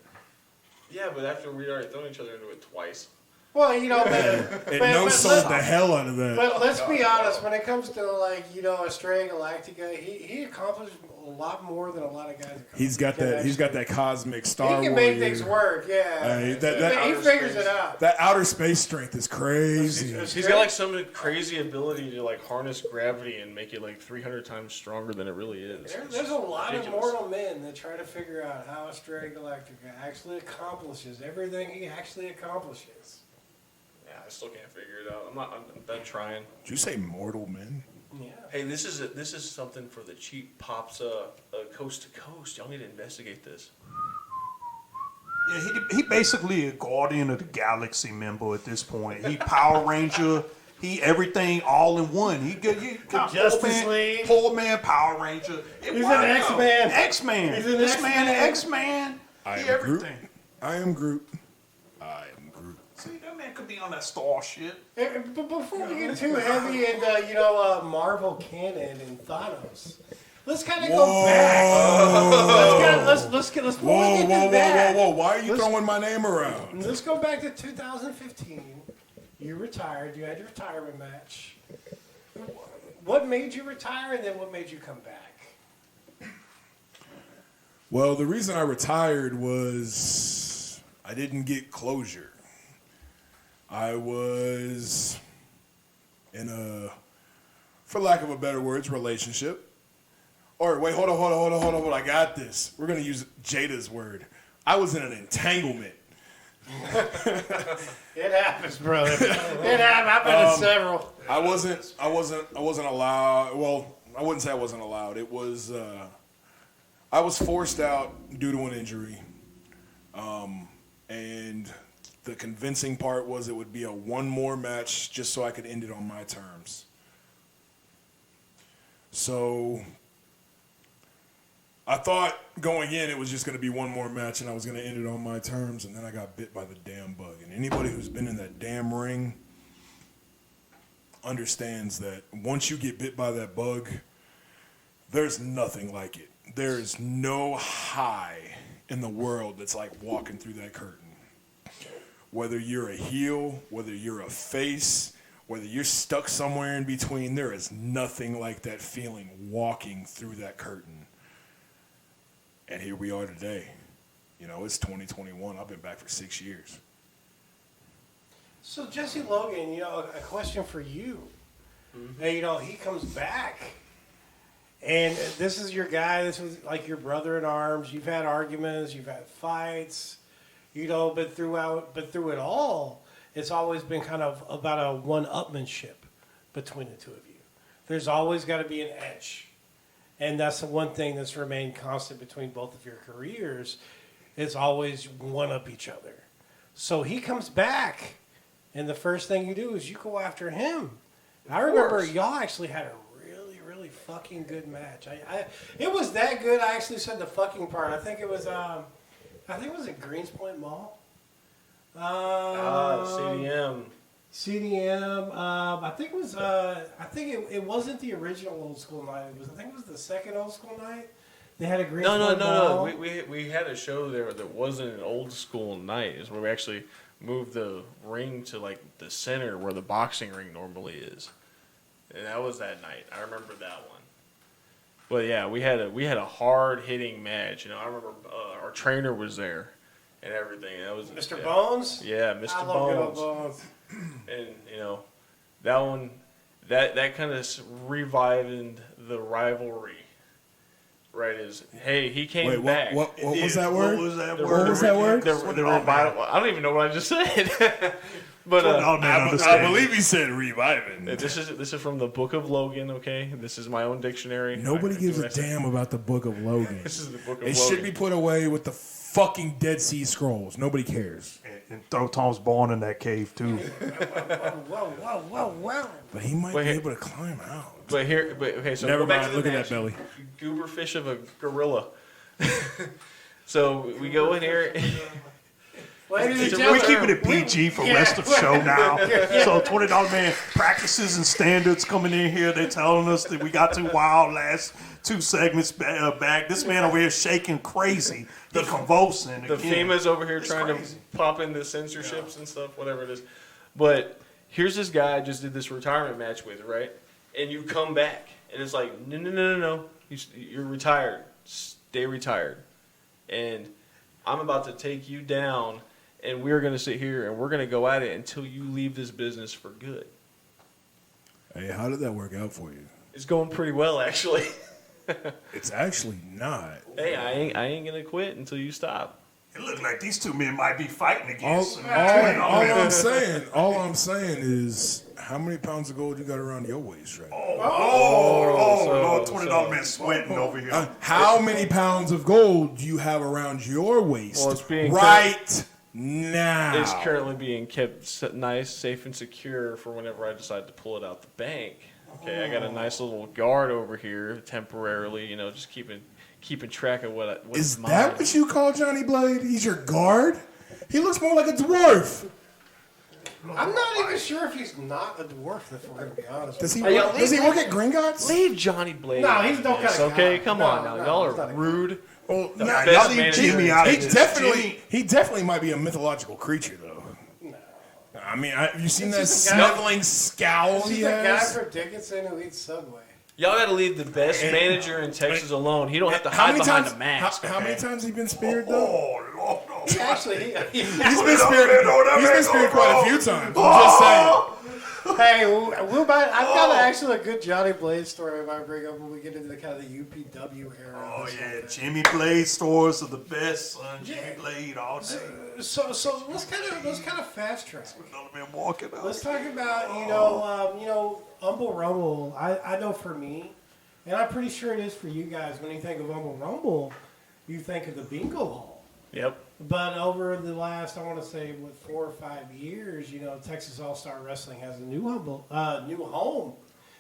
Yeah, but after we'd already thrown each other into it twice. Well, you know, It no-sold the hell out of that. But let's be honest, when it comes to, like, you know, Estrella Galactica, he accomplished a lot more than a lot of guys. He's got that cosmic Star He can Warrior. make things work, yeah. He He figures it out. That outer space strength is crazy. He's got like some crazy ability to like harness gravity and make it like 300 times stronger than it really is. There's a lot of ridiculous. mortal men that try to figure out how Estrella Galactica actually accomplishes everything he actually accomplishes. Yeah, I still can't figure it out. I'm done trying. Did you say mortal men? Yeah. Hey, this is something for the cheap pops. Coast to coast. Y'all need to investigate this. Yeah, he basically a Guardian of the Galaxy member at this point. He Power Ranger. He everything all in one. He Justice League. Poor man Power Ranger. He's an X-Man. X-Man. He's an This X-Man. man X-Man. I He am Groot. everything. I am Groot. I am Groot. See, that man could be on that Star shit. But before we get too heavy into Marvel canon and Thanos, let's kind of go back. Let's before we get to that, Whoa! Why are you throwing my name around? let's go back to 2015. You retired. You had your retirement match. What made you retire, and then what made you come back? Well, the reason I retired was I didn't get closure. I was in a, for lack of a better words, relationship. Or wait, hold on. I got this. We're gonna use Jada's word. I was in an entanglement. It happens, brother. It happens. I've been in several. I wasn't allowed. Well, I wouldn't say I wasn't allowed. It was I was forced out due to an injury, and the convincing part was it would be a one more match just so I could end it on my terms. So I thought going in it was just going to be one more match and I was going to end it on my terms, and then I got bit by the damn bug. And anybody who's been in that damn ring understands that once you get bit by that bug, there's nothing like it. There's no high in the world that's like walking through that curtain. Whether you're a heel, whether you're a face, whether you're stuck somewhere in between, there is nothing like that feeling walking through that curtain. And here we are today. You know, it's 2021. I've been back for 6 years. So Jesse Logan, a question for you. Now, he comes back, and this is your guy. This was like your brother in arms. You've had arguments. You've had fights. But through it all, it's always been kind of about a one-upmanship between the two of you. There's always got to be an edge. And that's the one thing that's remained constant between both of your careers. It's always one-up each other. So he comes back, and the first thing you do is you go after him. I remember y'all actually had a really, really fucking good match. It was that good, I actually said the fucking part. I think it was at Greens Point Mall. CDM. CDM. I think it was. It wasn't the original old school night. I think it was the second old school night. They had a Greens Point Mall. No. We had a show there that wasn't an old school night. It's where we actually moved the ring to like the center where the boxing ring normally is, and that was that night. I remember that one. But yeah, we had a hard hitting match. I remember our trainer was there and everything. That was Mr. Bones. Yeah, Mr. I love good old Bones. Bones. And that one, that kind of revived the rivalry. Right? He came back. What was that word? What was that The- word? What was that word? The revival. I don't even know what I just said. But I believe he said reviving. this is from the Book of Logan. Okay, this is my own dictionary. Nobody I- gives a I said- damn about the Book of Logan. This is the Book of It Logan. should be put away with the fucking Dead Sea Scrolls. Nobody cares. And throw Tom's Born in that cave too. Whoa. But he might But be here- able to climb out. Okay, so Never go back mind. to the Look at match. that belly. Gooberfish of a gorilla. So we go in here. Ladies and We're gentlemen, We're keeping it PG for rest of the show now. So $20 man practices and standards coming in here. They're telling us that we got too wild last two segments back. This man over here shaking crazy. He convulsing. The again. FEMA's over here It's trying crazy. to pop in the censorships and stuff, whatever it is. But here's this guy I just did this retirement match with, right? And you come back, and it's like, no. You're retired. Stay retired. And I'm about to take you down, and we're going to sit here, and we're going to go at it until you leave this business for good. Hey, how did that work out for you? It's going pretty well, actually. It's actually not. Hey, I ain't going to quit until you stop. It looked like these two men might be fighting All, against. all I'm saying is, how many pounds of gold you got around your waist right now? Lord, $20 man sweating over here. How many pounds of gold do you have around your waist Well, it's being right now? It's currently being kept nice, safe, and secure for whenever I decide to pull it out the bank. Okay, I got a nice little guard over here temporarily, just keeping track of what's Is mine. that what you call Johnny Blade? He's your guard? He looks more like a dwarf. I'm not even sure if he's not a dwarf, if we're going to be honest. Does he Hey, work, does he work at Gringotts? Leave Johnny Blade. No, he's no kind of okay. guy. Come No, on now, no, y'all he's not are a rude. Well, The nah, best y'all leave manager Jimmy in out of He this. definitely- He definitely might be a mythological creature, though. No. I mean, have you seen that It's just a guy- sniveling scowl He's he the guy has? from Dickinson who eats Subway. Y'all got to leave the best manager in Texas alone. He don't have to hide behind a mask. How many okay? times he been speared, though? Oh, Lord, no. Actually, He's been speared quite a few times. I'm just saying. hey, I've got actually a good Johnny Blade story I might bring up when we get into the kind of the UPW era. Oh, yeah. Jimmy Blade stores are the best, son. Jimmy Blade all day. So let's kind of fast track. $20 man walking out. Let's talk about Humble Rumble. I know for me, and I'm pretty sure it is for you guys. When you think of Humble Rumble, you think of the bingo hall. Yep. But over the last, I want to say, 4 or 5 years, Texas All Star Wrestling has a new home.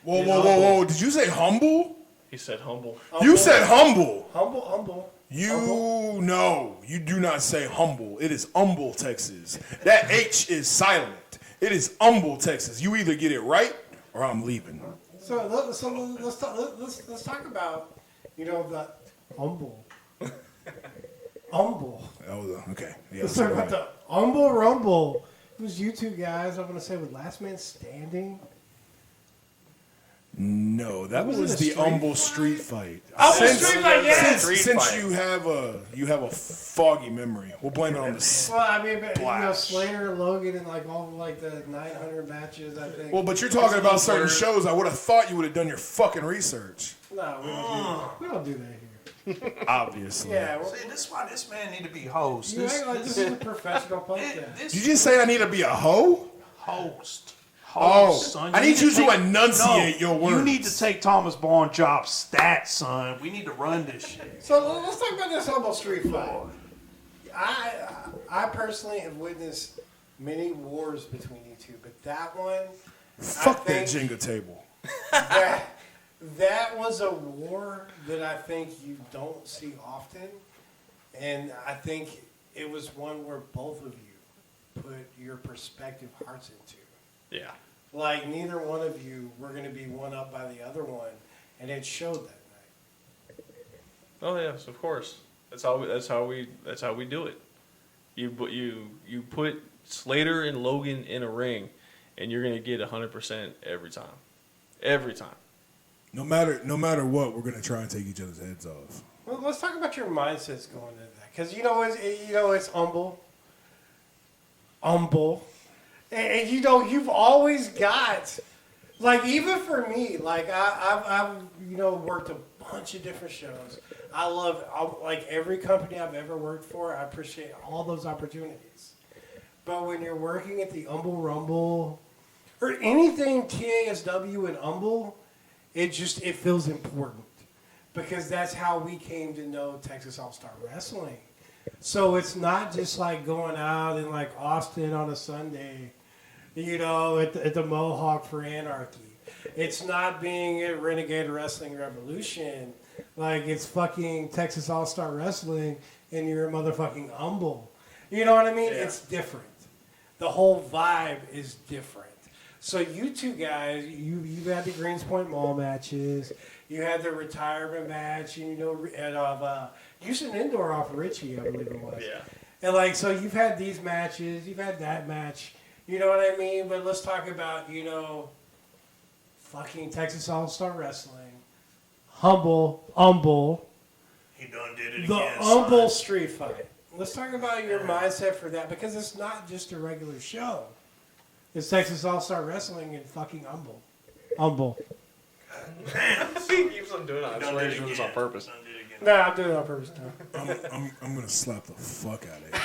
Whoa. Did you say humble? He said humble. You said humble. Humble. You do not say humble. It is humble, Texas. That H is silent. It is humble, Texas. You either get it right or I'm leaving. So let's talk about the humble. Humble. Okay. Yeah, Let's talk about the Humble Rumble. It was you two guys, I'm going to say, with Last Man Standing. No, that Was it was a the street humble fight? street fight. Humble Street Fight, yes! Since you have a foggy memory, we'll blame it on the. Well, I mean, Blast. Slater, Logan, and all the 900 matches, I think. Well, but you're talking about certain shows. I would have thought you would have done your fucking research. No, we don't do that here. Obviously. Yeah, See, this is why this man need to be host. you act like this is a professional podcast. This Did you just say I need to be a hoe? host. Oh, son. I need you to enunciate your words. You need to take Thomas Barnes' job stats, son. We need to run this shit. So let's talk about this Humble Street Fight. I personally have witnessed many wars between you two, but that one, Fuck I that think Jenga table. that was a war that I think you don't see often, and I think it was one where both of you put your perspective hearts into. Yeah. Like neither one of you were going to be one up by the other one, and it showed that night. Oh yes, of course. That's how we do it. You put Slater and Logan in a ring, and you're gonna get 100% every time. Every time. No matter what, we're gonna try and take each other's heads off. Well, let's talk about your mindsets going into that, because it's humble, and you've always got, like, even for me, like I've worked a bunch of different shows. I love like every company I've ever worked for. I appreciate all those opportunities, but when you're working at the Humble Rumble or anything TASW and Humble, it feels important. Because that's how we came to know Texas All-Star Wrestling. So it's not just like going out in like Austin on a Sunday, at the Mohawk for Anarchy. It's not being at Renegade Wrestling Revolution. Like it's fucking Texas All-Star Wrestling and you're motherfucking humble. You know what I mean? Yeah. It's different. The whole vibe is different. So you two guys, you've had the Greenspoint Mall matches. You had the retirement match, Houston Indoor off of Richie, I believe it was. Yeah. And so you've had these matches, you've had that match, you know what I mean? But let's talk about, fucking Texas All-Star Wrestling, humble, He done did it the again, humble son. street fight. Let's talk about your mindset for that, because it's not just a regular show. It's Texas All-Star Wrestling and fucking humble. He keeps on doing it. I'm Done sure did he's it doing this again. on purpose. Done did it again. Nah, I'm doing it on purpose now. I'm gonna slap the fuck out of him.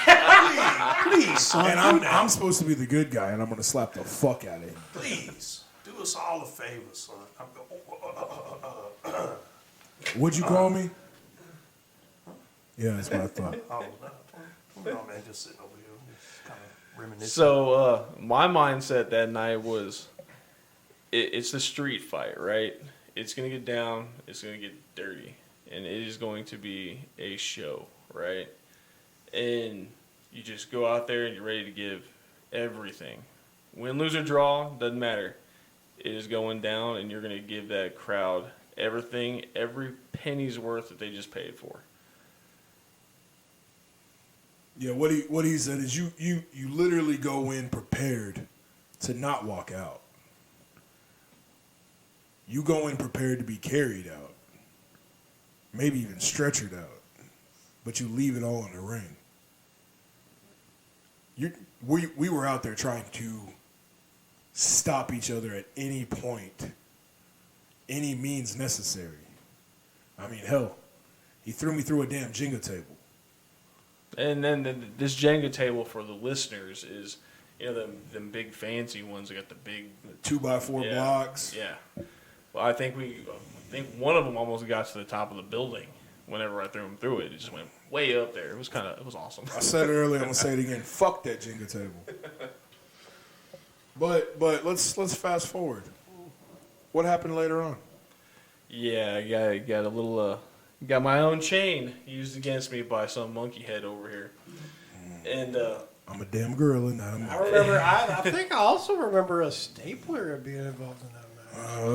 Please, son. And I'm supposed to be the good guy, and I'm gonna slap the fuck out of him. Please, do us all a favor, son. What'd you call me? Yeah, that's what I thought. Oh, no, man, just sitting over here, just kind of reminiscing. So my mindset that night was, it's a street fight, right? It's gonna get down. It's gonna get dirty. And it is going to be a show, right? And you just go out there and you're ready to give everything. Win, lose, or draw, doesn't matter. It is going down, and you're going to give that crowd everything, every penny's worth that they just paid for. Yeah, what he said is you literally go in prepared to not walk out. You go in prepared to be carried out. Maybe even stretchered out, but you leave it all in the ring. We were out there trying to stop each other at any point, any means necessary. I mean, hell, he threw me through a damn Jenga table. And then this Jenga table for the listeners is, them big fancy ones that got the big 2x4 blocks. Yeah. Well, I think one of them almost got to the top of the building whenever I threw him through it. It just went way up there. It was awesome. I said it earlier, I'm gonna say it again. Fuck that Jenga table. But let's fast forward. What happened later on? Yeah, I got a little got my own chain used against me by some monkey head over here. And I'm a damn gorilla, not a monkey. I remember. I think I also remember a stapler being involved in that match. I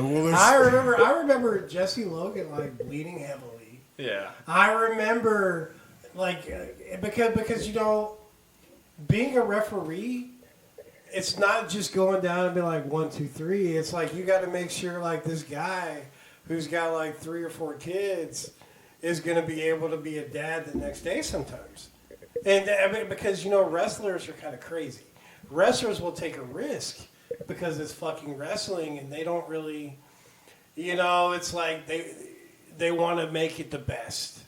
remember Jesse Logan like bleeding heavily. yeah. I remember because being a referee, it's not just going down and be like 1, 2, 3. It's like you got to make sure like this guy who's got like 3 or 4 kids is going to be able to be a dad the next day sometimes. And I mean, because wrestlers are kind of crazy. Wrestlers will take a risk because it's fucking wrestling, and they don't really, it's like they want to make it the best.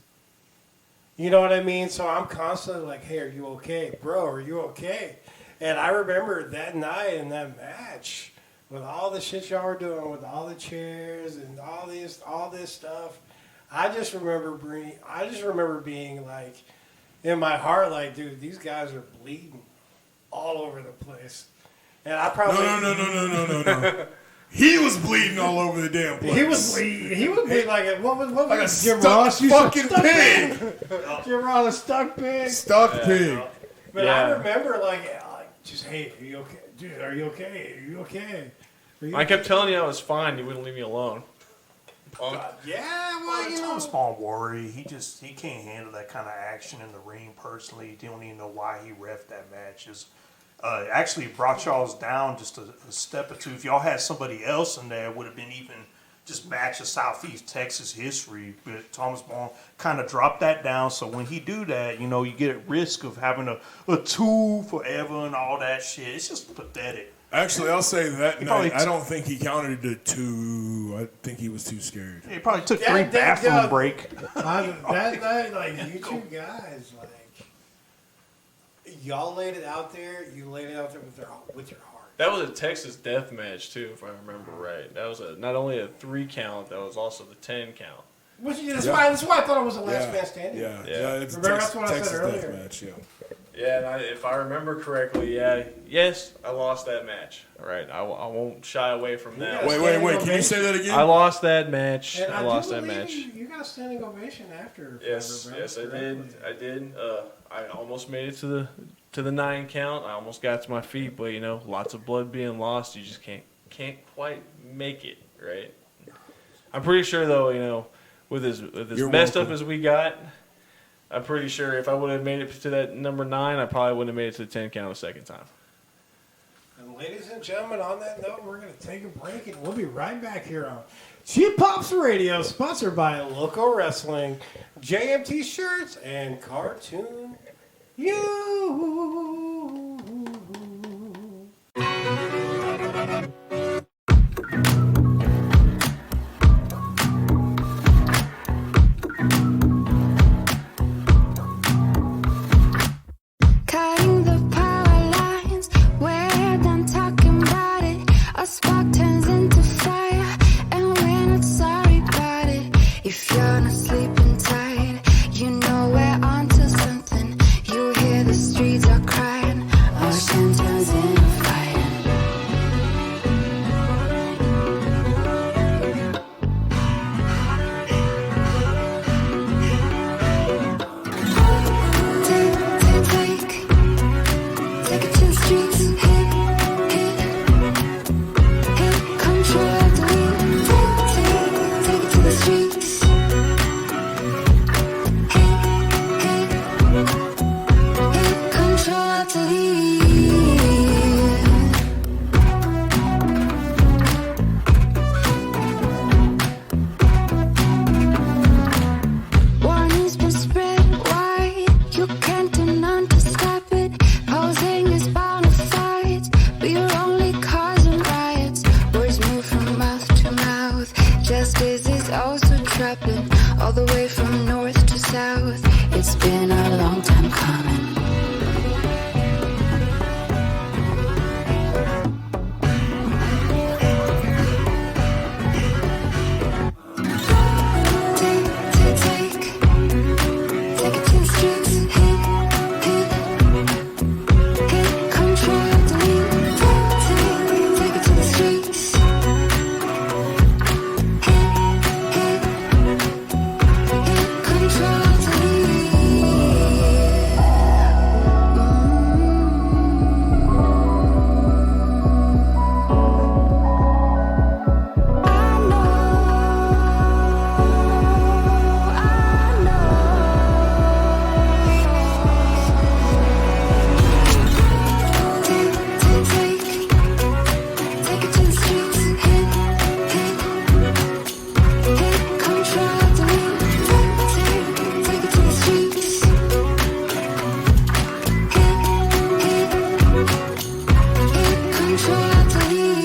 You know what I mean? So I'm constantly like, hey, are you okay? Bro, are you okay? And I remember that night in that match, with all the shit y'all were doing, with all the chairs and all this stuff, I just remember being like, in my heart, like, dude, these guys are bleeding all over the place. And I probably No. He was bleeding all over the damn place. He was bleeding like what was a Jim Ross? stuck fucking pig. Jim Ross, a stuck pig. Stuck pig. But I remember just, hey, are you okay? Dude, are you okay? Are you okay? I kept telling you I was fine. You wouldn't leave me alone. Yeah, well, Tom's small worry. He can't handle that kind of action in the ring personally. He don't even know why he reffed that match. Actually brought y'all's down just a step or two. If y'all had somebody else in there, it would have been even just match of Southeast Texas history. But Thomas Bond kind of dropped that down. So when he do that, you get at risk of having a 2 forever and all that shit. It's just pathetic. Actually, I'll say that night, I don't think he counted to 2. I think he was too scared. He probably took 3 bathroom break. That night, you two guys, y'all laid it out there. You laid it out there with your heart. That was a Texas death match too, if I remember right. That was not only a 3 count, that was also the 10 count. That's why I thought it was a last man standing. Yeah. It's Remember, that's what I Texas said earlier. death match, yeah. Yeah, and if I remember correctly, yes, I lost that match. All right, I won't shy away from that. Wait, can you say that again? I lost that match. And I lost that match. You got a standing ovation after. Yes, I did. I almost made it to the 9 count. I almost got to my feet, but lots of blood being lost. You just can't quite make it, right? I'm pretty sure though, with as messed up as we got, I'm pretty sure if I would have made it to that number 9, I probably wouldn't have made it to the 10 count a second time. And ladies and gentlemen, on that note, we're going to take a break, and we'll be right back here on Cheap Pops Radio, sponsored by Loco Wrestling, JMT Shirts, and Cartoon You. been a long time coming. Take it to the streets, hit control, delete. Take it to the streets, hit control, delete. Take it to the streets, hit control, delete. Take it to the streets, hit control, delete.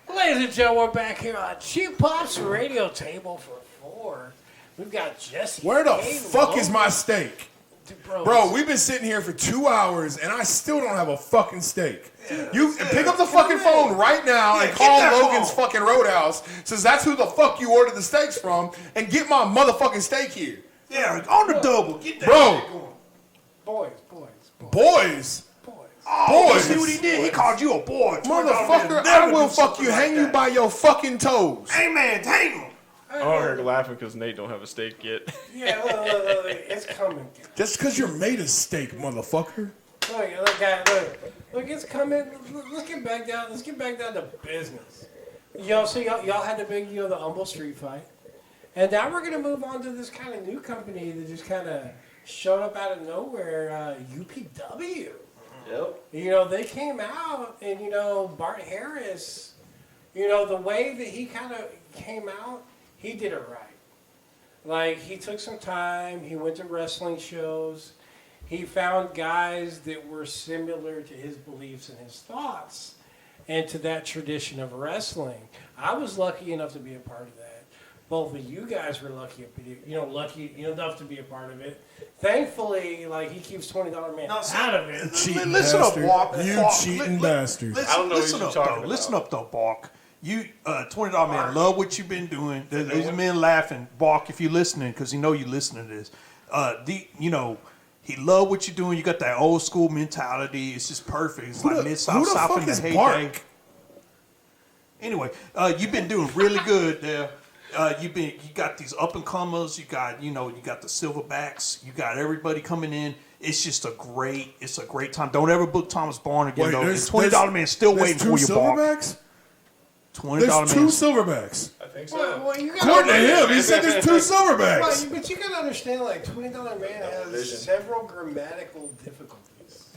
Ladies and gentlemen, we're back here on Cheap Pop's radio table for 4. We've got Jesse. Where the K. fuck is my Logan. steak? Dude, Bro, we've been sitting here for 2 hours and I still don't have a fucking steak. You pick up the fucking phone right now and get call that Logan's phone. fucking Roadhouse, since that's who the fuck you ordered the steaks from, and get my motherfucking steak here. Yeah, on the double. Get that Bro. shit going. boys. Boys, Oh, Boys. see what he did? He called you a boy. motherfucker, I will fuck you, hang you by your fucking toes. Hey, man, hang him. I'm over here laughing because Nate don't have a steak yet. Yeah, look, it's coming. Just because you're made of steak, motherfucker. Look, guys, look, it's coming. Let's get back down. Let's get back down to business. So y'all had the big, the Humble Street fight, and now we're gonna move on to this kind of new company that just kind of showed up out of nowhere. UPW. Yep. They came out, and Bart Harris, the way that he kind of came out, he did it right. Like, he took some time. He went to wrestling shows. He found guys that were similar to his beliefs and his thoughts and to that tradition of wrestling. I was lucky enough to be a part of that. Both of you guys were lucky enough to be a part of it. Thankfully, he keeps $20 man out of it. Cheating Listen up, bastard. Walk. You Walk. cheating bastard. I don't know Listen what you're up, talking though. about. Listen up, though, Bark. You, $20 man, love what you've been doing. There's men laughing. Bark, if you're listening, because you listening to this. He love what you're doing. You got that old school mentality. It's just perfect. It's like Mid South, South in the heyday. Bark? Anyway, you've been doing really good there. You got these up and comers. You got the Silverbacks. You got everybody coming in. It's just a great time. Don't ever book Thomas Barn again. Though. there's $20 man still waiting for you, Bark. Silverbacks? $20 There's two man. Silverbacks. I think so. You gotta According to him, he said there's two Silverbacks. But you gotta understand, $20 man has several grammatical difficulties.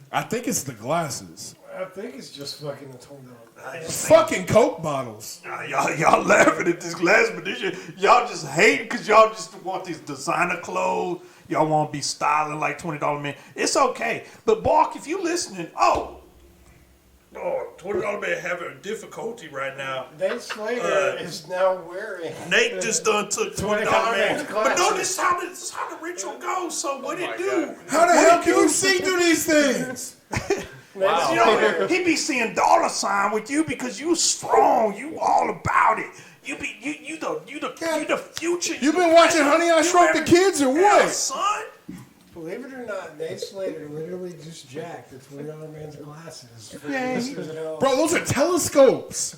I think it's the glasses. I think it's just fucking the $20 man. Fucking Coke bottles. Y'all laughing at this glass, but this shit, y'all just hate because y'all just want these designer clothes. Y'all want to be styling like $20 man. It's okay. But Bark, if you listening, $20 man having difficulty right now. Nate Slater is now wearing. Nate just done took $20 man. But no, this is how the ritual goes. So what it do? How the hell can you see through these things? Wow. He be seeing dollar sign with you because you strong. You all about it. You the future. You been watching Honey, I Shrunk the Kids or Yeah, what? son. Believe it or not, Nate Slater literally just jacked the $20 man's glasses. Bro, those are telescopes.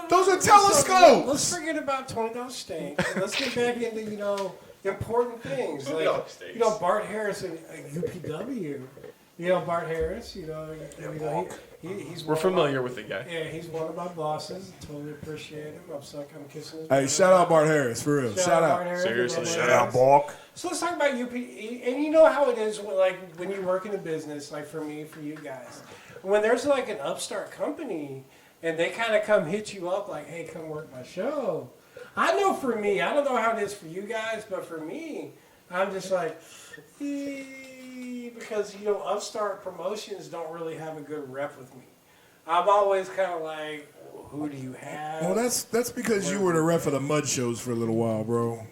Those are telescopes. Let's forget about $20 steak. And let's get back into important things Bart Harris and UPW. Bart Harris. He's We're one of familiar my- with the guy. Yeah, he's one of my bosses. Totally appreciate him. I'm kissing his Hey, butt. shout out Bart Harris for real. Shout Bart out. Harris. Seriously. We love Shout Bart out, Harris. Bark. So let's talk about UP. And you know how it is when you work in a business, like for me, for you guys. When there's like an upstart company and they kind of come hit you up like, hey, come work my show. I know for me, I don't know how it is for you guys, but for me, I'm just like, because, upstart promotions don't really have a good rep with me. I'm always kind of like, who do you have? Well, that's because you were the ref of the mud shows for a little while, bro.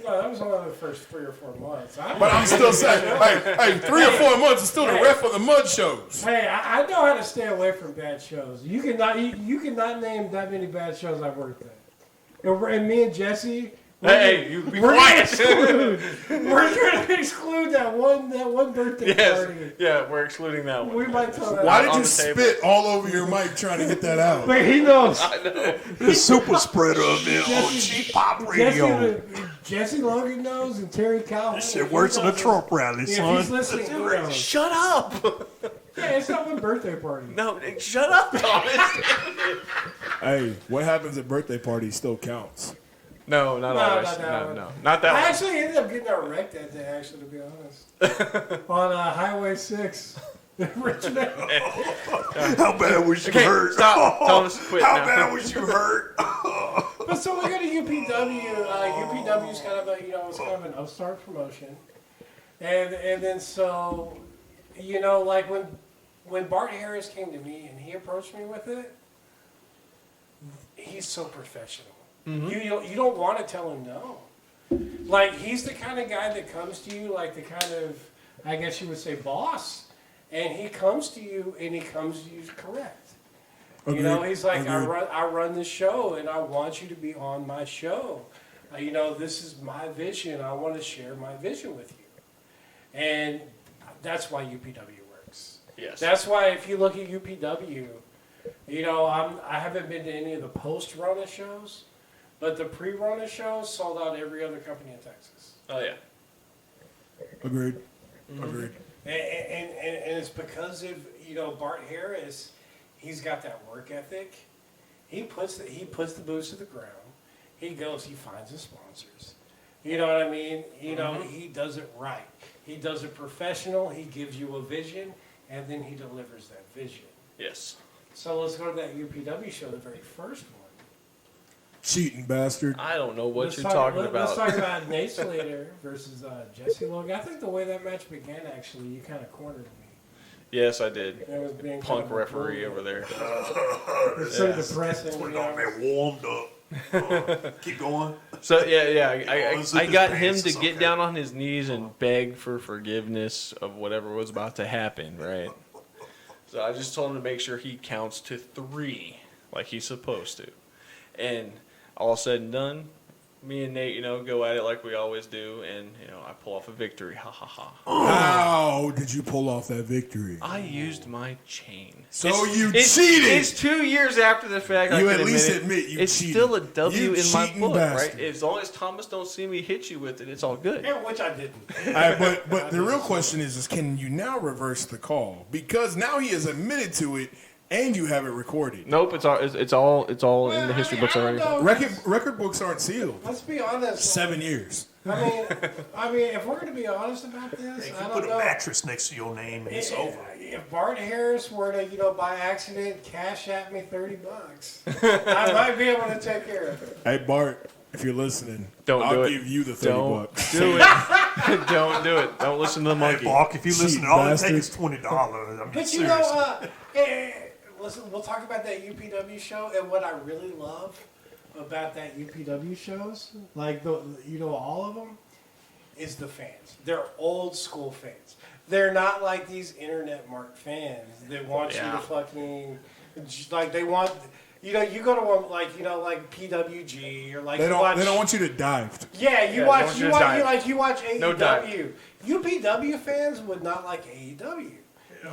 No, that was only the first 3 or 4 months. But I'm still saying, hey, 3 or 4 months is still the ref of the mud shows. Hey, I know how to stay away from bad shows. You cannot name that many bad shows I've worked at. And me and Jesse, Hey, you be we're quiet. we're going to exclude that one birthday party. Yeah, we're excluding that one. We might tell that. Why did on you the table. spit all over your mic trying to get that out? But he knows. The super spreader of it on Cheap Pop Radio. Jesse Logan knows, and Terry Calhoun. This shit works in a Trump rally, Yeah, if he's son. listening, he knows. Shut up! Yeah, it's not one birthday party. No, shut up, Thomas. Hey, what happens at birthday parties still counts. No, not No, always. not that one. No, not that I one. actually ended up getting wrecked that day, actually, to be honest. On Highway 6 in Richmond. How bad was you Okay, hurt? stop. Thomas, quit How now. bad was you hurt? But so we go to UPW. UPW is kind of it's kind of an upstart promotion. And then so, like when Bart Harris came to me and he approached me with it, he's so professional. You don't want to tell him no. Like, he's the kind of guy that comes to you like the kind of, I guess you would say, boss. And he comes to you and he comes to you correct. Agreed. He's like, Agreed. I run this show and I want you to be on my show. This is my vision. I want to share my vision with you. And that's why UPW works. Yes. That's why if you look at UPW, I haven't been to any of the post-Rona shows, but the pre-Rona shows sold out every other company in Texas. Oh yeah. Agreed. Agreed. And it's because of Bart Harris. He's got that work ethic. He puts the boots to the ground. He goes. He finds the sponsors. You know what I mean? He does it right. He does it professional. He gives you a vision, and then he delivers that vision. Yes. So let's go to that UPW show, the very first one. Cheating bastard. I don't know what Let's you're talk- talking let- about. Let's talk about Nate Slater versus Jesse Logan. I think the way that match began, actually, you kind of cornered me. Yes, I did. It was being Punk kind of a referee bull. over there. It's so depressing. Put it on there, warmed up. Keep going. So yeah, Let's I look got at him his to pants, get okay. down on his knees and beg for forgiveness of whatever was about to happen, right? So I just told him to make sure he counts to 3 like he's supposed to. And all said and done, me and Nate, go at it like we always do, and I pull off a victory. Ha ha ha. How did you pull off that victory? I used my chain. So It's- you it's- cheated. It's 2 years after the fact. I You can at least it. admit you It's cheated. still a W You in my cheating book, bastard. right? As long as Thomas don't see me hit you with it, it's all good. Yeah, which I didn't. All right, but the real question is can you now reverse the call? Because now he has admitted to it, and you have it recorded. Nope, it's all in the history books already. Record books aren't sealed. Let's be honest. 7 years. I mean, if we're going to be honest about this, Hey, I you don't put a know. mattress next to your name and it's over. If Bart Harris were to, by accident, cash at me $30, I might be able to take care of it. Hey, Bart, if you're listening, Don't I'll do it. give you the 30 Don't bucks. do it. Don't do it. Don't listen to the Hey, monkey. Bark, if you listen, Cheating all it bastard. takes is $20. I mean, But seriously. listen, we'll talk about that UPW show, and what I really love about that UPW shows, like all of them, is the fans. They're old school fans. They're not like these internet mark fans that want you to fucking like they want. You go to one like PWG or like They you don't. watch, They don't want you to dive. Yeah, you Yeah, watch they want you you to watch dive. you watch AEW. No dive. UPW fans would not like AEW.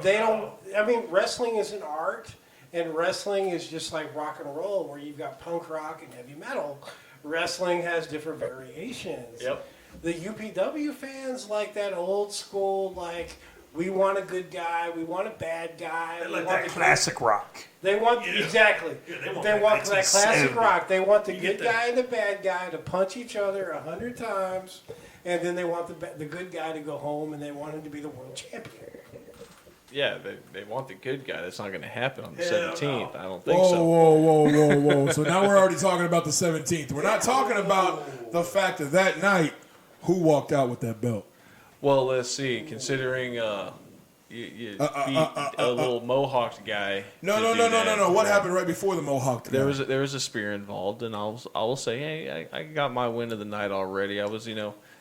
They don't. I mean, wrestling is an art, and wrestling is just like rock and roll, where you've got punk rock and heavy metal. Wrestling has different variations. Yep. The UPW fans like that old school, like We want a good guy. We want a bad guy. They we like want that the classic rock. They want exactly. Yeah, they want that classic 1970. rock. They want the You good get that. guy and the bad guy to punch each other 100 times, and then they want the good guy to go home, and they want him to be the world champion. Yeah, they want the good guy. That's not going to happen on the Hell 17th. no. I don't think Whoa, so. whoa. So now we're already talking about the 17th. We're not talking about the fact of that night who walked out with that belt. Well, let's see. Considering you beat a little Mohawked guy. No. to do that. What happened right before the Mohawk? There was a spear involved, and I will say, hey, I got my win of the night already. I was,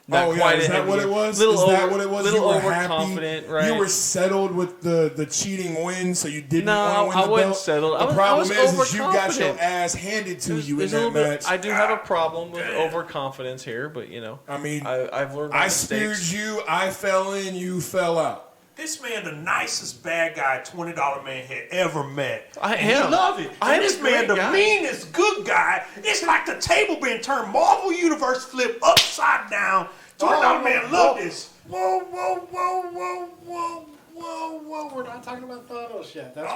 not quite. Is that what it was? Little Is that over, what it was? Little You were overconfident, happy? right? You were settled with the cheating win, so you didn't want to win I the wasn't belt? settled. The I problem was is you got your overconfident. ass handed to you in There's a that little bit- match. I do have a problem with overconfidence here, but I mean, I've learned my I speared mistakes. you, I fell in, you fell out. This man, the nicest bad guy $20 man had ever met. I And am. He love it. I am And this a man, great the guy. meanest good guy. It's like the table being turned Marvel Universe flip upside down. $20 man love this. Whoa. We're not talking about Thanos yet. That's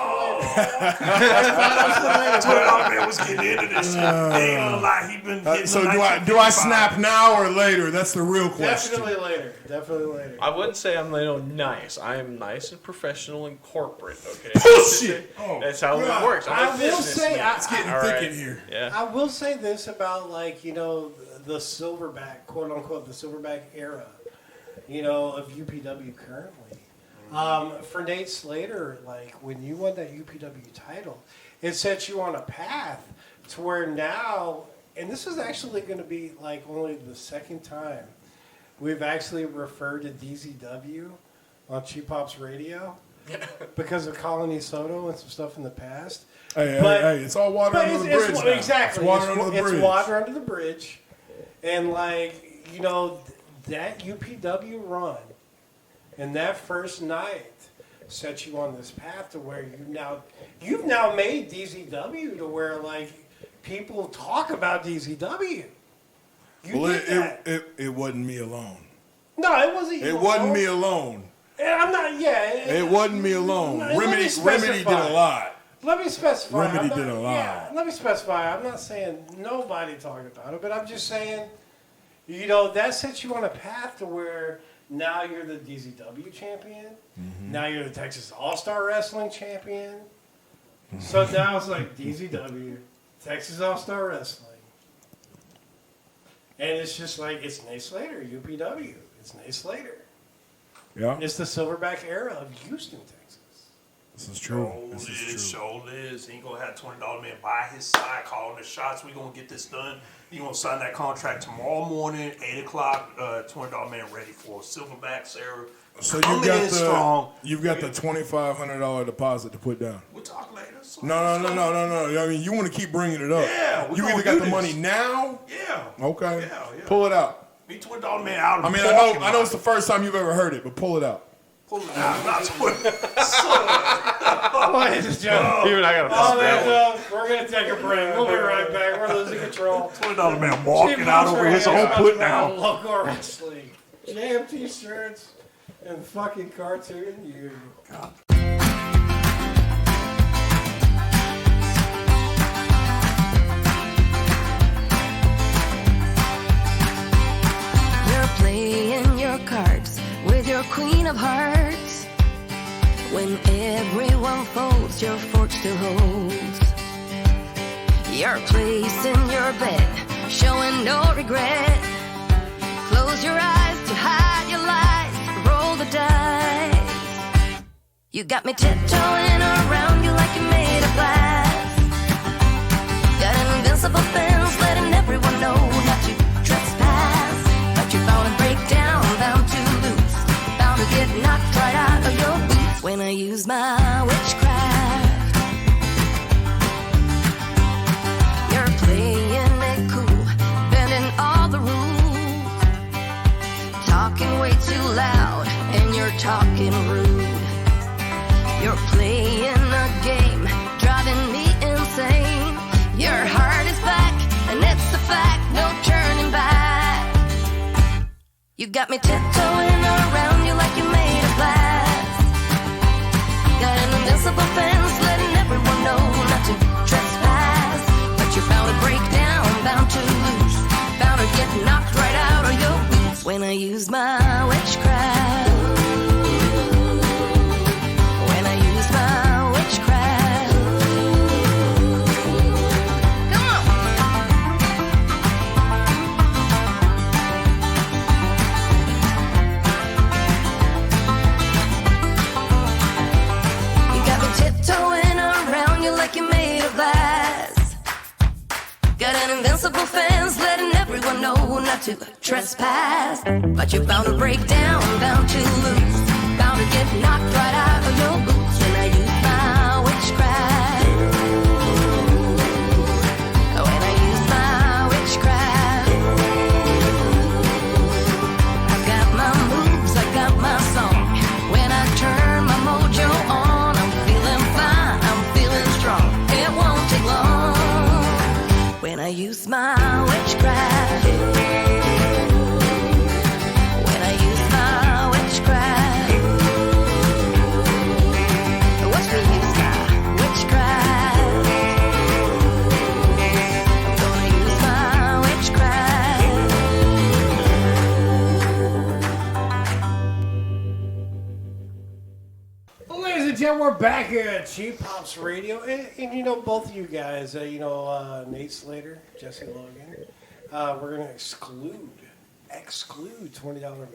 $20 man was getting into this shit. They ain't gonna lie, he been getting So the do I 1955. snap now or later? That's the real question. Definitely later. I wouldn't say I'm nice. I am nice and professional and corporate. Okay. Bullshit. That's how it works. I I'm a will say, businessman. It's getting All thick right. in here. Yeah. I will say this about the Silverback, quote unquote, the Silverback era, of UPW currently. For Nate Slater, when you won that UPW title, it set you on a path to where now, and this is actually going to be only the second time we've actually referred to DZW on Cheap Pop's radio because of Colony Soto and some stuff in the past. Hey, it's all water under the bridge now. Exactly. It's water under the bridge. It's water under the bridge. And that UPW run and that first night set you on this path to where you've now made DZW to where people talk about DZW. It wasn't me alone. No, it wasn't you. It wasn't me alone. I'm not. Yeah. It wasn't me alone. Let me Remedy did specify. a lot. Let me specify. Remedy I'm did not- a lot. Yeah, let me specify. I'm not saying nobody talked about it, but I'm just saying, that sets you on a path to where now you're the DZW champion. Mm-hmm. Now you're the Texas All-Star Wrestling champion. So now it's like DZW, Texas All-Star Wrestling. And it's just it's Nate Slater, UPW. It's Nate Slater. Yeah, It's the Silverback era of Houston, Texas. this is true. This is true. Show Liz. He ain't gonna have $20 man by his side calling the shots. We gonna get this done. He gonna sign that contract tomorrow morning, 8 o'clock. $20 man ready for Silverback, Sarah. So Coming in strong. you've got the $2,500 deposit to put down. We'll talk later. So No. I mean, you want to keep bringing it up. Yeah, we you gonna either do got the this. money now. Yeah. Okay. Yeah. Pull it out. Me $20 man out of I the mean, parking I know lot. it's the first time you've ever heard it, but pull it out. Pull it out. Not Ladies and gentlemen. Even I got to pop that one. We're going to take a break. We'll be right back. We're losing control. $20 man walking out over his own put down. Local wrestling. Jam t-shirts and fucking cartoon you. You're playing your cards with your queen of hearts. When everyone folds, your fork still holds. You're placing your bet, showing no regret. Close your eyes to hide your lies, roll the dice. You got me tiptoeing around you like you're made of glass. Got an invincible fence, letting everyone know not to trespass. But you're bound to break down, bound to lose, bound to get knocked right out of your boots when I use my witchcraft. You're playing it cool, bending all the rules, talking way too loud, and you're talking rude. You're playing a game, driving me insane. Your heart is back, and it's a fact, no turning back. You got me tiptoeing around you like you're made of glass. invincible fence letting everyone know not to trespass. But you're bound to break down, bound to lose, bound to get knocked right out of your boots when I use my witchcraft. When I use my witchcraft. Come on. You got me tiptoeing around you like you're made of glass. Got an invincible fence letting everyone know not to trespass. But you're bound to break down, bound to lose, bound to get knocked right out of your boots when I use my witchcraft. When I use my witchcraft. I got my moves, I got my song. When I turn my mojo on, I'm feeling fine, I'm feeling strong. It won't take long when I use my witchcraft. When I use my witchcraft. Watch me use my witchcraft. I'm gonna use my witchcraft. Well, ladies and gentlemen, we're back here at Cheap Pops Radio, and you know, both of you guys, Nate Slater, Jesse Logan, we're gonna exclude $20 Man.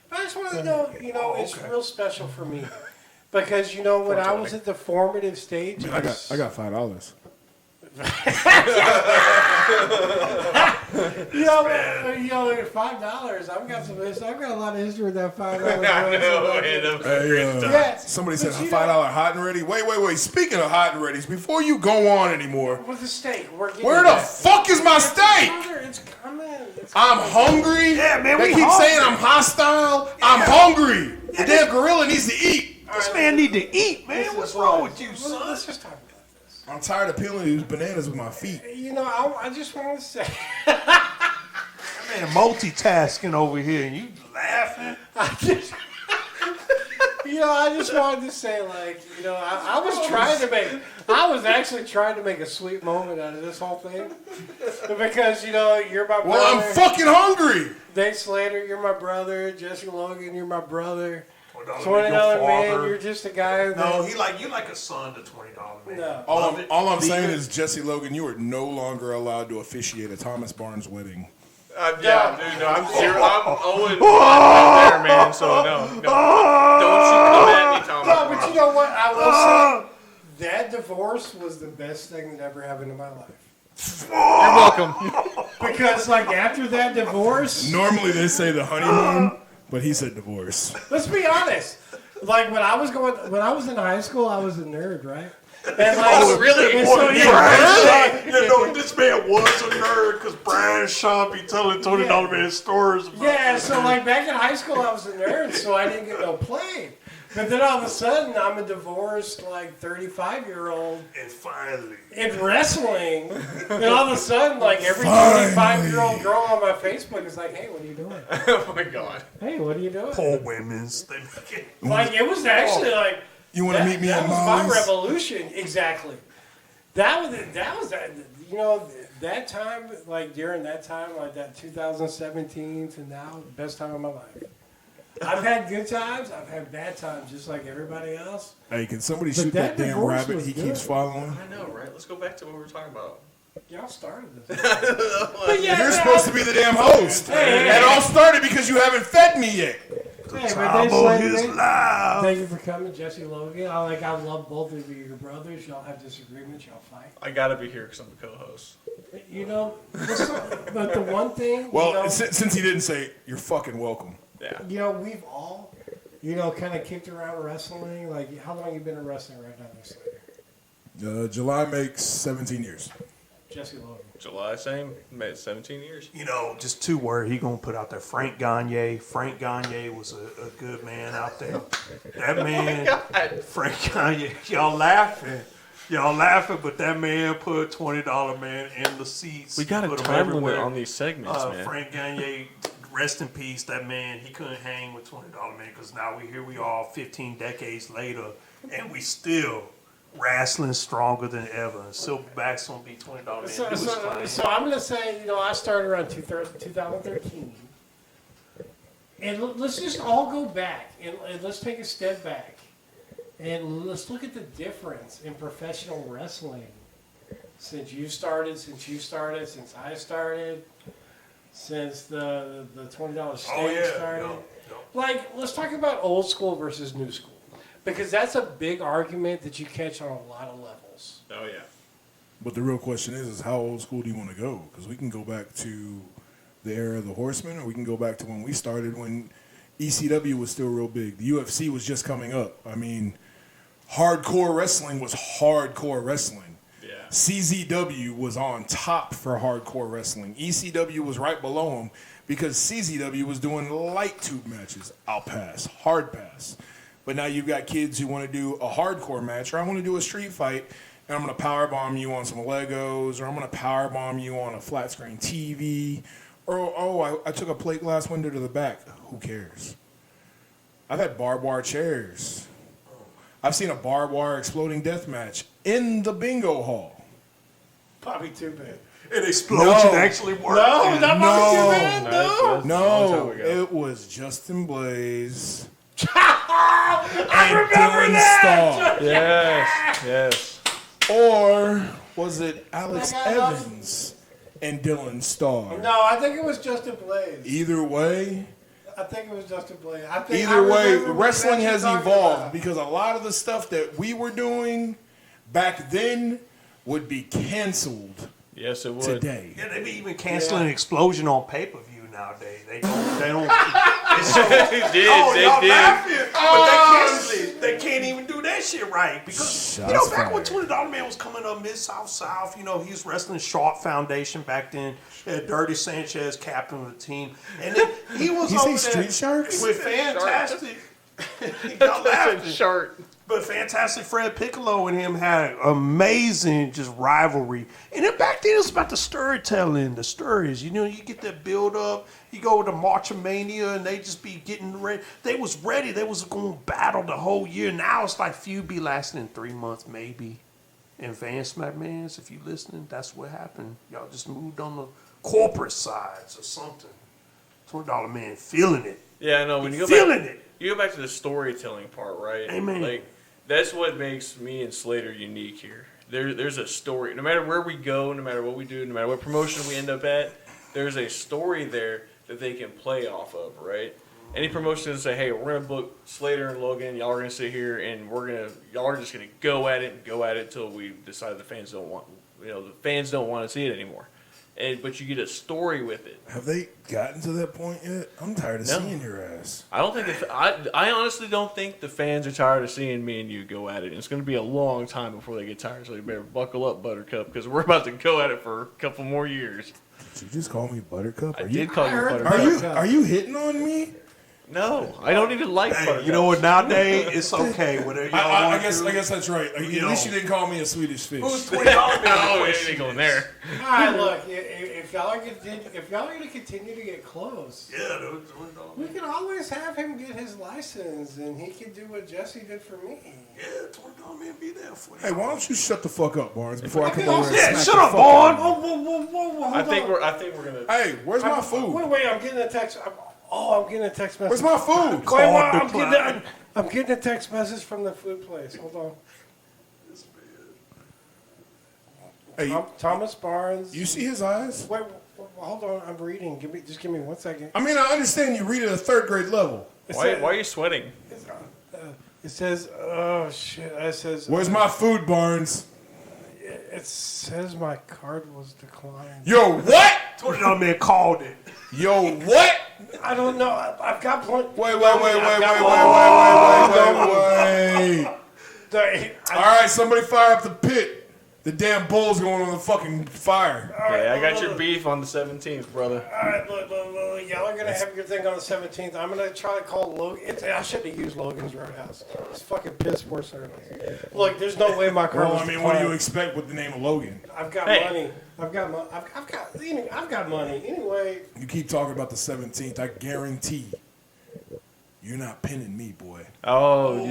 But I just want to know, it's real special for me because when I was at the formative stage, I got $5. $5. I've got a lot of history with that $5. Hey, somebody said but $5 hot and ready. Wait. Speaking of hot and readies, before you go on anymore, With the steak, where the fuck is my steak? It's coming. I'm hungry. Yeah, man, They we keep hungry. saying I'm hostile. I'm hungry. The damn gorilla needs to eat. This man need to eat, man. What's wrong with you, son? Let's just talk about this. I'm tired of peeling these bananas with my feet. I just want to say, Man, multitasking over here, and you laughing. I just wanted to say, I was actually trying to make a sweet moment out of this whole thing. Because, you're my brother. Well, I'm fucking hungry. Nate Slater, you're my brother. Jesse Logan, you're my brother. $20 Man, you're just a guy that... No, you like a son to $20 Man. No. All I'm saying is, Jesse Logan, you are no longer allowed to officiate a Thomas Barnes wedding. Yeah, dude, no, I'm zero. I'm 0 right there, man. So no. Don't you come at me, Tom. No, but you know what? I will say, that divorce was the best thing that ever happened in my life. You're welcome. Because, after that divorce... Normally they say the honeymoon, but he said divorce. Let's be honest. When I was in high school, I was a nerd, right? And really? And so, This man was a nerd because Brian Shaw be telling $20 Man stories about so back in high school, I was a nerd, so I didn't get no play. But then all of a sudden, I'm a divorced, 35-year-old And finally. in wrestling. And all of a sudden, every 25-year-old girl on my Facebook is like, hey, what are you doing? Oh my God. Hey, what are you doing? Poor women's. It was actually You want to meet me that at was my Molly's? revolution. Exactly. That was that time, during that time, that 2017 to now, best time of my life. I've had good times, I've had bad times, just like everybody else. Hey, can somebody But shoot that that damn divorce rabbit was he good. keeps following? I know, right? Let's go back to what we were talking about. Y'all started this. But You're supposed to be the damn host. It all started because you haven't fed me yet. Trouble is loud. Thank you for coming, Jesse Logan. I love both of you, your brothers. Y'all have disagreements, y'all fight. I gotta be here because I'm the co-host. But the one thing. Well, since he didn't say, you're fucking welcome. Yeah. We've all, kind of kicked around wrestling. How long you been in wrestling right now, Miss Slater? July makes 17 years. Jesse Logan. July, same. Made 17 years. Just 2 words. He gonna put out there. Frank Gagne. Frank Gagne was a good man out there. That man, Frank Gagne. Y'all laughing, but that man put $20 Man in the seats. We got a put him time limit everywhere. on these segments, man. Frank Gagne, rest in peace. That man, he couldn't hang with $20 Man because now we are 15 decades later. and we still wrestling stronger than ever. And Silverback's gonna be $20 So I'm going to say, I started around 2013. And let's just all go back and let's take a step back. And let's look at the difference in professional wrestling since I started, since the $20 stand started. Like, let's talk about old school versus new school. Because that's a big argument that you catch on a lot of levels. Oh, yeah. But the real question is how old school do you want to go? Because we can go back to the era of the Horsemen, or we can go back to when we started, when ECW was still real big. The UFC was just coming up. I mean, hardcore wrestling was hardcore wrestling. Yeah. CZW was on top for hardcore wrestling. ECW was right below them because CZW was doing light tube matches. I'll pass. Hard pass. But now you've got kids who want to do a hardcore match, or I want to do a street fight, and I'm going to powerbomb you on some Legos, or I'm going to powerbomb you on a flat screen TV, or, I took a plate glass window to the back. Who cares? I've had barbed wire chairs. I've seen a barbed wire exploding death match in the bingo hall. Probably too bad. An explosion actually worked. No, not probably too bad. No. No, it was Justin Blaze. I remember that. Yes. Or was it Alex Evans and Dylan Starr? No, I think it was Justin Blaze. Either way, wrestling has evolved because a lot of the stuff that we were doing back then would be canceled. Yes, it would. Today. Yeah, they be even canceling Explosion on pay-per-view nowadays. They don't. They did. Y'all laughing, but they can't even do that shit right because back when $20 Man was coming up Mid South, he was wrestling Sharp Foundation back then. Dirty Sanchez captain of the team, and then he was Did over you say there Street Sharks with fantastic. Y'all laughing. Shark. But Fantastic Fred Piccolo and him had amazing just rivalry. And then back then it was about the storytelling, the stories. You get that build up. You go to March of Mania and they just be getting ready. They was ready. They was going to battle the whole year. Now it's like feud be lasting 3 months maybe. And Vance McMahon's, if you listening, that's what happened. Y'all just moved on the corporate sides or something. $20 Man feeling it. Yeah, I know. When you go back to the storytelling part, right? Amen. Like, that's what makes me and Slater unique here. There's a story. No matter where we go, no matter what we do, no matter what promotion we end up at, there's a story there that they can play off of, right? Any promotion can say, hey, we're going to book Slater and Logan. Y'all are going to sit here and y'all are just going to go at it until we decide the fans don't want to see it anymore. But you get a story with it. Have they gotten to that point yet? I'm tired of seeing your ass. I don't think I honestly don't think the fans are tired of seeing me and you go at it. And it's going to be a long time before they get tired. So you better buckle up, Buttercup, because we're about to go at it for a couple more years. Did you just call me Buttercup? I did call you Buttercup. Are you hitting on me? No, I don't even like Buttercup. You know what? Nowadays it's okay. Whatever y'all I want guess that's right. At least you didn't call me a Swedish fish. Who's $20 No, it ain't going there. All right, look, if y'all are going to continue to get close, we can always have him get his license, and he can do what Jesse did for me. Yeah, $20 Man be there for you. Hey, why don't you shut the fuck up, Barnes, before I come over and smack shut the up, fuck Barnes. out of you? Whoa, I think we're gonna. Hey, where's my food? Wait, I'm getting a text. I'm getting a text message. Where's my food? Wait, I'm getting a text message from the food place. Hold on. Hey, Thomas Barnes. you see his eyes? Wait, hold on. I'm reading. Just give me 1 second. I mean, I understand you read at a third grade level. Why are you sweating? It says, oh shit. It says, Where's my food, Barnes? it says my card was declined. Yo, what? $20 Man called it. Yo, what? I don't know. I've got plenty. Wait. All right, somebody fire up the pit. The damn bull's going on the fucking fire. Okay, I got your beef on the 17th, brother. All right, look. Y'all are going to have your thing on the 17th. I'm going to try to call Logan. I shouldn't have used Logan's Roadhouse. It's fucking piss poor service. Look, there's no way my car Well, was I mean, what do you declined. expect with the name of Logan? I've got money. I've got money. Anyway. You keep talking about the 17th. I guarantee You're not pinning me, boy. Oh,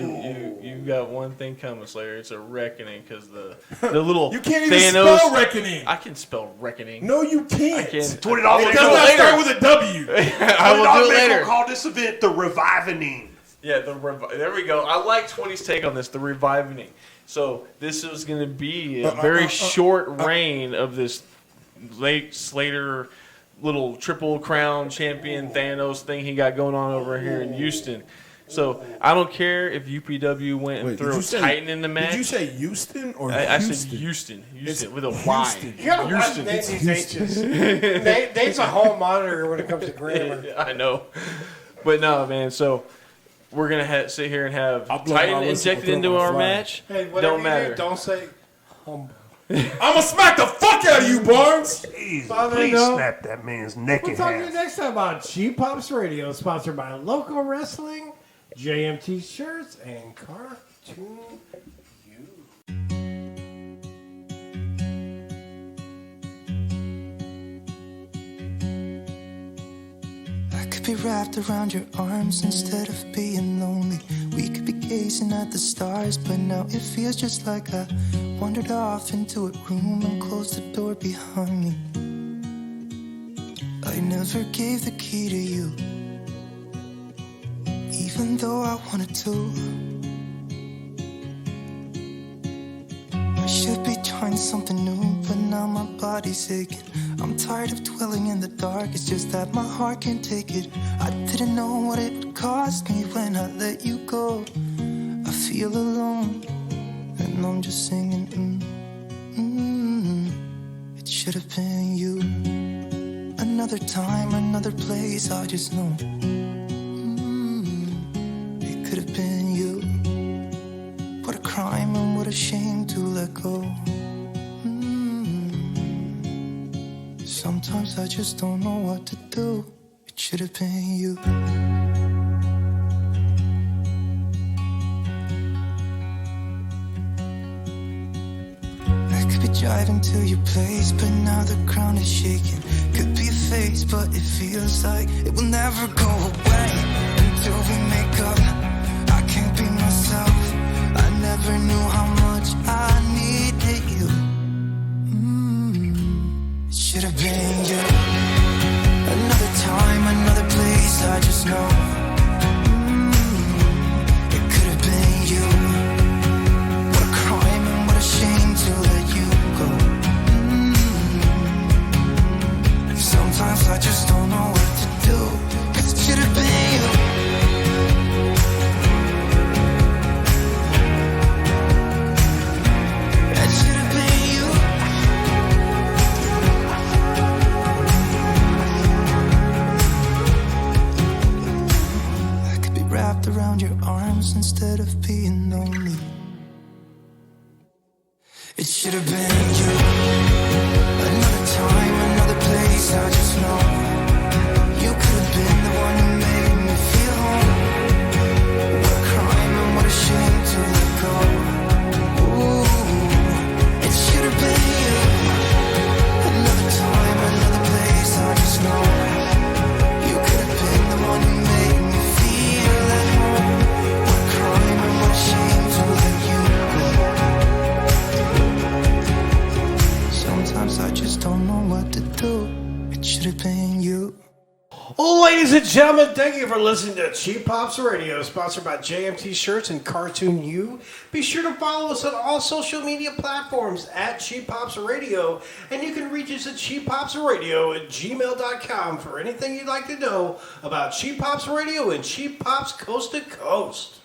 you got one thing coming, Slater. It's a reckoning because the little You can't even Thanos, spell reckoning. I can spell reckoning. No, you can't. I can. $20 It does not start with a W. I will do it later. Call this event the Reviving. Yeah, there we go. I like 20's take on this, the reviving. So this is going to be a very short reign of this late Slater little triple crown champion Thanos thing he got going on over here in Houston. So I don't care if UPW went and threw Titan in the match. Did you say Houston or I Houston? said Houston with a Y. You gotta watch Nate's H's. Nate's a hall monitor when it comes to grammar. I know. But no, man, so we're going to sit here and have I'll blow my Titan whistle injected through into my our flag. match. Hey, whatever Don't matter. you do, don't say humble. I'm gonna smack the fuck out of you, Barnes. Please, Father, please no. snap that man's neck We'll in talk to you half. next time on Cheap Pops Radio, sponsored by Local Wrestling, JMT Shirts, and Cartoon U. I could be wrapped around your arms instead of being lonely. We could be gazing at the stars, but now it feels just like I wandered off into a room and closed the door behind me. I never gave the key to you, even though I wanted to. I should be trying something new, but now my body's aching. I'm tired of dwelling in the dark, it's just that my heart can't take it. I didn't know what it would cost me when I let you go. I feel alone, and I'm just singing, It should have been you. Another time, another place, I just know. It could have been you. What a crime and what a shame to let go. Sometimes I just don't know what to do. It should have been you. I could be driving to your place, but now the ground is shaking. Could be a phase, but it feels like it will never go away until we make up. I can't be myself. I never knew how much I needed you. It should have been you. Another time, another place, I just know. It could have been you. What a crime and what a shame to let you go. Sometimes I just don't know what to do. It should have been you. It should have been you. I could be wrapped around your arms instead of being lonely. It should have been you. Another time, another place, I just know. You could have been the one who made me feel home. What a crime and what a shame to let go. Ooh, it should have been you. Another time, another place, I just know. You could have been the one who made me feel at home. What a crime and what a shame to let you go. Sometimes I just don't know what to do. It should have been you. Ladies and gentlemen, thank you for listening to Cheap Pops Radio, sponsored by JMT Shirts and Cartoon U. Be sure to follow us on all social media platforms at Cheap Pops Radio, and you can reach us at cheappopsradio@gmail.com for anything you'd like to know about Cheap Pops Radio and Cheap Pops Coast to Coast.